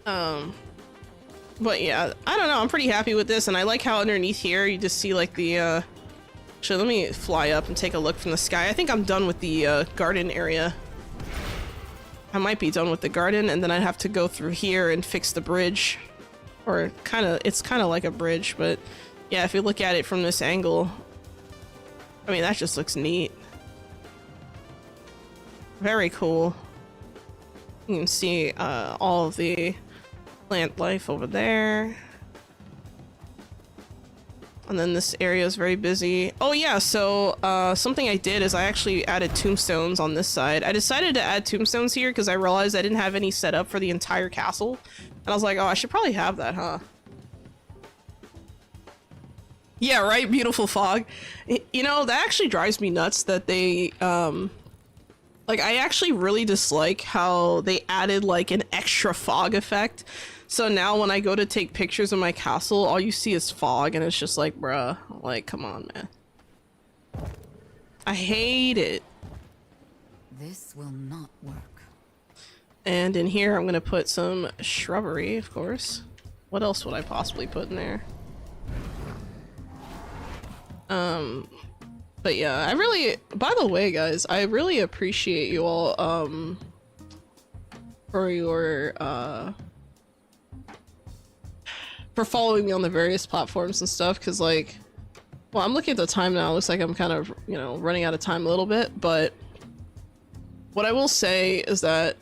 But yeah, I don't know. I'm pretty happy with this, and I like how underneath here you just see like the actually, let me fly up and take a look from the sky. I think I'm done with the garden area. I might be done with the garden, and then I'd have to go through here and fix the bridge. Or it's kind of like a bridge, but yeah, if you look at it from this angle, I mean, that just looks neat. Very cool. You can see all of the plant life over there. And then this area is very busy. Oh yeah, so something I did is I actually added tombstones on this side. I decided to add tombstones here because I realized I didn't have any set up for the entire castle. And I was like, oh, I should probably have that, huh? Yeah, right? Beautiful fog. You know, that actually drives me nuts that they, like, I actually really dislike how they added, like, an extra fog effect. So now when I go to take pictures of my castle, all you see is fog, and it's just like, bruh, like, come on, man. I hate it. This will not work. And in here, I'm gonna put some shrubbery, of course. What else would I possibly put in there? But yeah, I really, by the way, guys, I really appreciate you all, for your, for following me on the various platforms and stuff, because like, well, I'm looking at the time now, it looks like I'm kind of, you know, running out of time a little bit, but what I will say is that,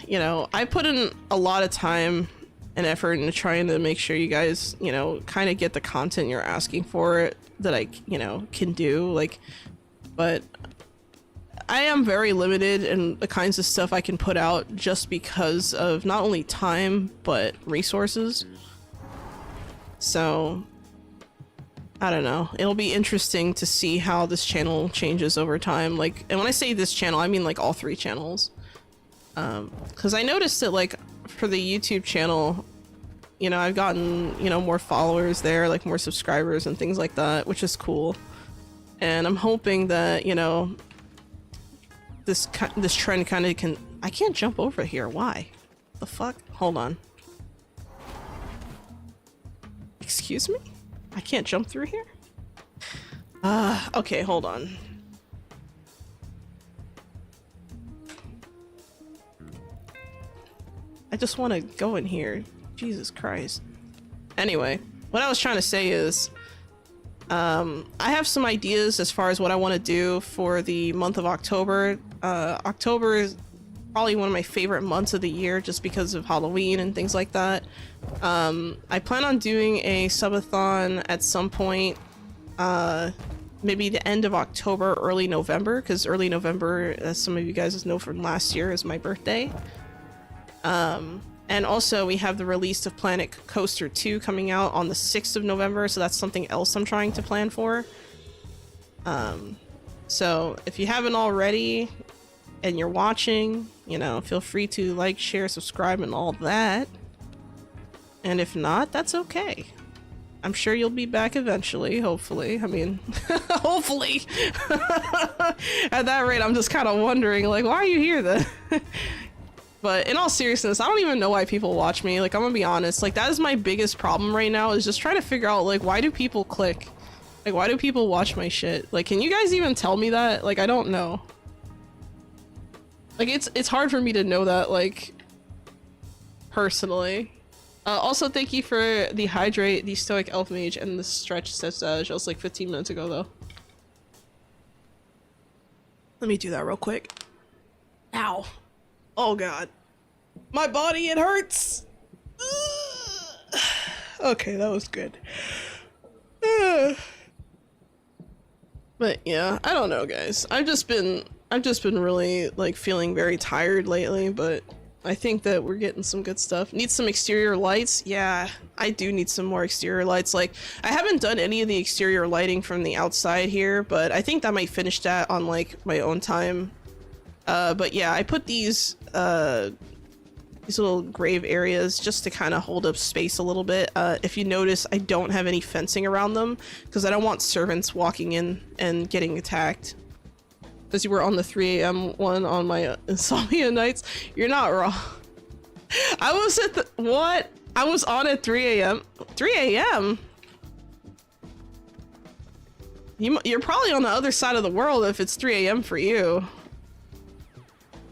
you know, I put in a lot of time and effort into trying to make sure you guys, you know, kind of get the content you're asking for that I, you know, can do. Like, but I am very limited in the kinds of stuff I can put out just because of not only time, but resources. So, I don't know. It'll be interesting to see how this channel changes over time. Like, and when I say this channel, I mean like all 3 channels. Because I noticed that like for the YouTube channel, you know, I've gotten, you know, more followers there, like more subscribers and things like that, which is cool. And I'm hoping that, you know, this trend kind of can... I can't jump over here. Why? The fuck? Hold on. Excuse me? I can't jump through here? Okay, hold on. I just want to go in here. Jesus Christ. Anyway, what I was trying to say is, I have some ideas as far as what I want to do for the month of October. October is probably one of my favorite months of the year just because of Halloween and things like that. I plan on doing a subathon at some point, maybe the end of October, early November, because early November, as some of you guys know from last year, is my birthday. And also we have the release of Planet Coaster 2 coming out on the 6th of November, so that's something else I'm trying to plan for. So if you haven't already and you're watching, you know, feel free to like, share, subscribe, and all that. And if not, that's okay. I'm sure you'll be back eventually, hopefully. I mean, hopefully. At that rate, I'm just kind of wondering, like, why are you here then? But in all seriousness, I don't even know why people watch me. Like, I'm gonna be honest. Like, that is my biggest problem right now, is just trying to figure out, like, why do people click? Like, why do people watch my shit? Like, can you guys even tell me that? Like, I don't know. Like, it's hard for me to know that, like, personally. Also, thank you for the hydrate, the stoic elf mage, and the stretch stage. That was like 15 minutes ago, though. Let me do that real quick. Ow. Oh god. My body, it hurts! Okay, that was good. But yeah, I don't know, guys. I've just been really, like, feeling very tired lately, but I think that we're getting some good stuff. Need some exterior lights? Yeah, I do need some more exterior lights. Like, I haven't done any of the exterior lighting from the outside here, but I think I might finish that on, like, my own time. But yeah, I put these little grave areas just to kind of hold up space a little bit. If you notice, I don't have any fencing around them because I don't want servants walking in and getting attacked. Because you were on the 3 a.m. one on my insomnia nights. You're not wrong. I was at the... What? I was on at 3 a.m. 3 a.m.? You're probably on the other side of the world if it's 3 a.m. for you.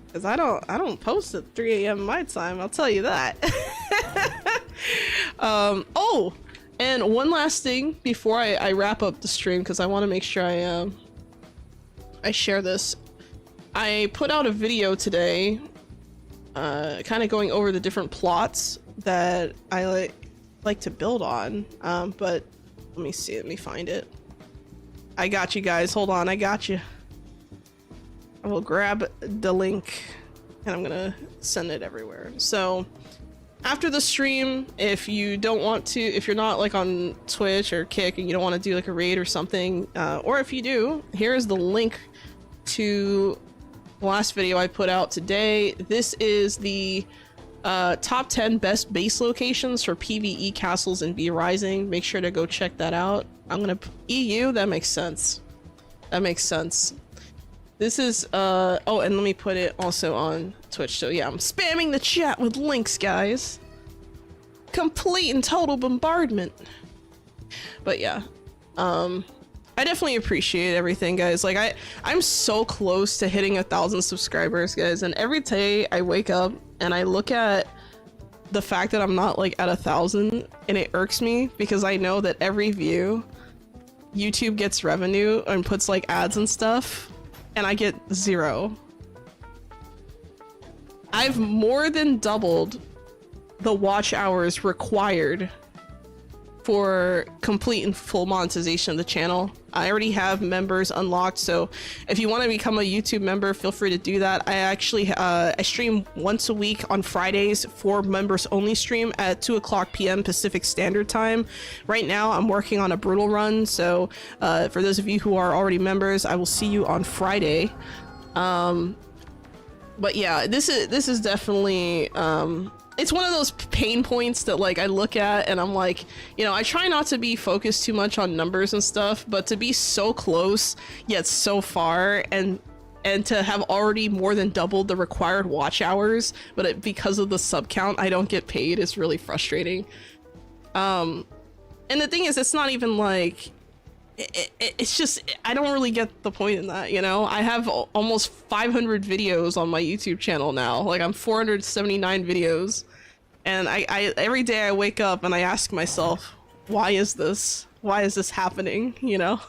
Because I don't post at 3 a.m. my time, I'll tell you that. Oh! And one last thing before I wrap up the stream, because I want to make sure I share this. I put out a video today, kind of going over the different plots that I like to build on, but let me see, let me find it. I got you guys, hold on, I got you. I will grab the link and I'm gonna send it everywhere. So after the stream, if you don't want to, if you're not like on Twitch or Kick and you don't want to do like a raid or something, or if you do, here is the link to the last video I put out today. This is the top 10 best base locations for PvE castles in vrising. Make sure to go check that out. I'm gonna EU, that makes sense. That makes sense. This is, oh, and let me put it also on Twitch. So yeah, I'm spamming the chat with links, guys. Complete and total bombardment. But yeah, I definitely appreciate everything, guys. Like, I'm so close to hitting 1,000 subscribers, guys. And every day I wake up and I look at the fact that I'm not like at 1,000, and it irks me because I know that every view, YouTube gets revenue and puts like ads and stuff. and I get 0. I've more than doubled the watch hours required for complete and full monetization of the channel. I already have members unlocked, so if you want to become a YouTube member, feel free to do that. I actually I stream once a week on Fridays for members only stream at 2:00 p.m. Pacific Standard Time. Right now I'm working on a brutal run, so for those of you who are already members, I will see you on Friday. But yeah, this is definitely it's one of those pain points that like I look at and I'm like, you know, I try not to be focused too much on numbers and stuff, but to be so close yet so far and to have already more than doubled the required watch hours, but because of the sub count I don't get paid is really frustrating. And the thing is, it's not even like it's just, I don't really get the point in that, you know? I have almost 500 videos on my YouTube channel now. Like, I'm 479 videos. And I every day I wake up and I ask myself, why is this happening, you know?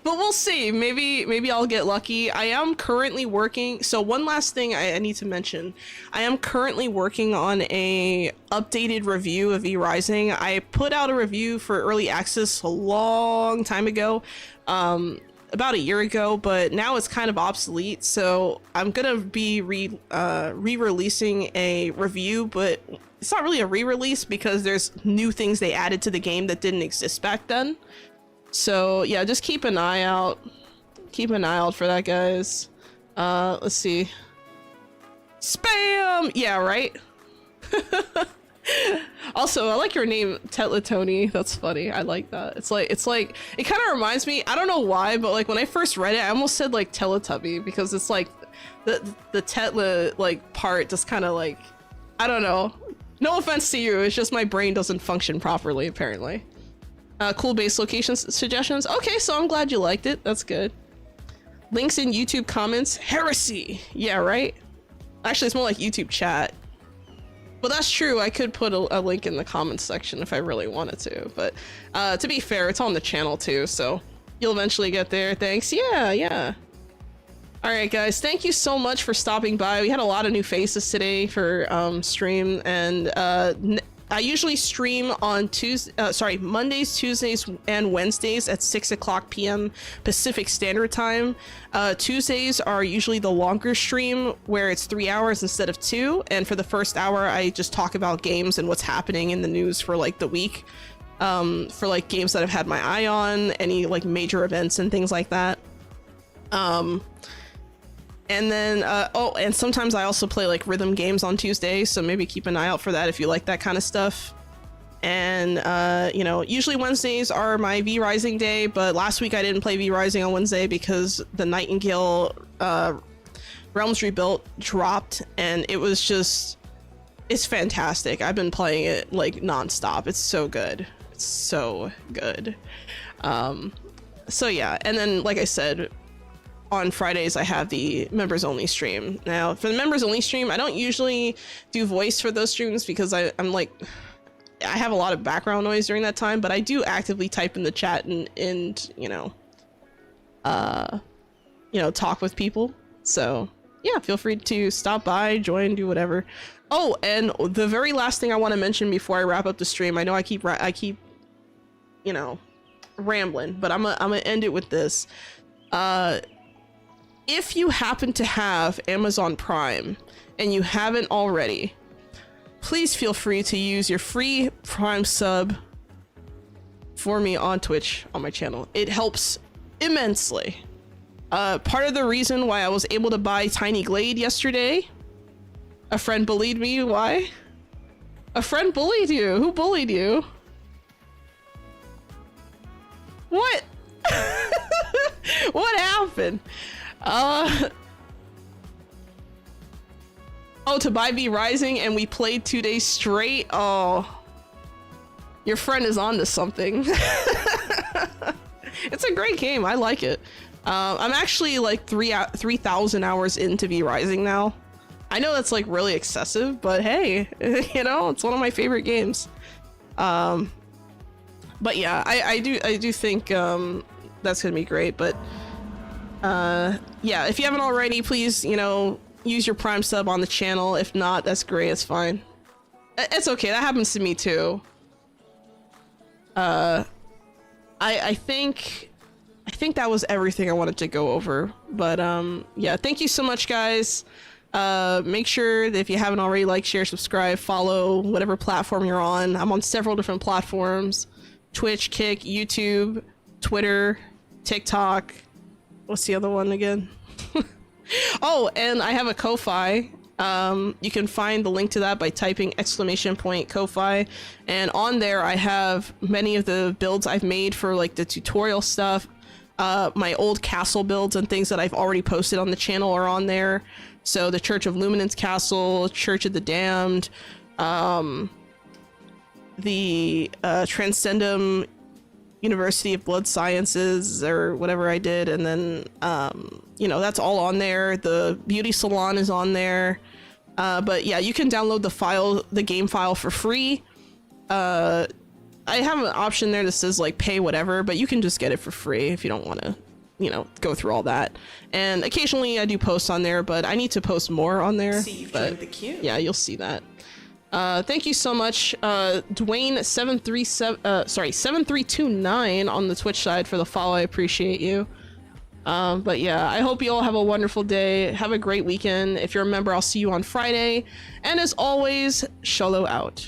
But we'll see. Maybe I'll get lucky. I am currently working. So one last thing I need to mention. I am currently working on a updated review of vrising. I put out a review for early access a long time ago, about a year ago, but now it's kind of obsolete. So I'm gonna be re-releasing a review, but it's not really a re-release because there's new things they added to the game that didn't exist back then. So yeah, just keep an eye out. Keep an eye out for that, guys. Let's see. Spam! Yeah, right? Also, I like your name, Tetlatoni. That's funny. I like that. It's like, it kind of reminds me, I don't know why, but like when I first read it, I almost said like Teletubby because it's like the Tetla like part just kind of like, I don't know. No offense to you, it's just my brain doesn't function properly, apparently. Cool base location suggestions. Okay, so I'm glad you liked it. That's good. Links in YouTube comments. Heresy. Yeah, right? Actually, it's more like YouTube chat. Well, that's true. I could put a link in the comments section if I really wanted to. But to be fair, it's on the channel too, so you'll eventually get there. Thanks. Yeah. All right, guys. Thank you so much for stopping by. We had a lot of new faces today for stream, and I usually stream on Mondays, Tuesdays, and Wednesdays at 6:00 p.m. Pacific Standard Time. Tuesdays are usually the longer stream where it's 3 hours instead of 2. And for the first hour, I just talk about games and what's happening in the news for like the week. For like games that I've had my eye on, any like major events and things like that. And then, oh, and sometimes I also play like rhythm games on Tuesday, so maybe keep an eye out for that if you like that kind of stuff. And, you know, usually Wednesdays are my vrising day, but last week I didn't play vrising on Wednesday because the Nightingale Realms Rebuilt dropped, and it was just, it's fantastic. I've been playing it like nonstop. It's so good. It's so good. So yeah, and then like I said, on Fridays I have the members only stream. Now for the members only stream, I don't usually do voice for those streams because I'm like, I have a lot of background noise during that time, but I do actively type in the chat and you know, talk with people. So yeah, feel free to stop by, join, do whatever. Oh, and the very last thing I want to mention before I wrap up the stream, I know I keep you know, rambling, but I'm gonna end it with this. If you happen to have Amazon Prime and you haven't already, please feel free to use your free Prime sub for me on Twitch on my channel. It helps immensely. Part of the reason why I was able to buy Tiny Glade yesterday, a friend bullied me. Why? A friend bullied you? Who bullied you? What? What happened? Oh, to buy vrising and we played 2 days straight? Oh, your friend is onto something. It's a great game. I like it. I'm actually like 3,000 hours into vrising now. I know that's like really excessive, but hey, you know, it's one of my favorite games. But yeah, I do think that's gonna be great. But Yeah, if you haven't already, please, you know, use your Prime sub on the channel. If not, that's great, it's fine. It's okay, that happens to me too. I think that was everything I wanted to go over. But yeah, thank you so much, guys. Make sure that if you haven't already, like, share, subscribe, follow whatever platform you're on. I'm on several different platforms: Twitch, Kick, YouTube, Twitter, TikTok. What's the other one again? Oh, and I have a Ko-Fi. You can find the link to that by typing !Ko-Fi, and on there I have many of the builds I've made for like the tutorial stuff. My old castle builds and things that I've already posted on the channel are on there. So the Church of Luminance Castle, Church of the Damned, the Transcendum University of Blood Sciences, or whatever I did, and then you know, that's all on there. The beauty salon is on there. But yeah, you can download the game file for free. I have an option there that says like pay whatever, but you can just get it for free if you don't want to, you know, go through all that. And occasionally I do post on there, but I need to post more on there. See, you've joined the queue. Yeah, you'll see that. Thank you so much, Dwayne7329 on the Twitch side for the follow. I appreciate you. But yeah, I hope you all have a wonderful day. Have a great weekend. If you're a member, I'll see you on Friday. And as always, Xolo out.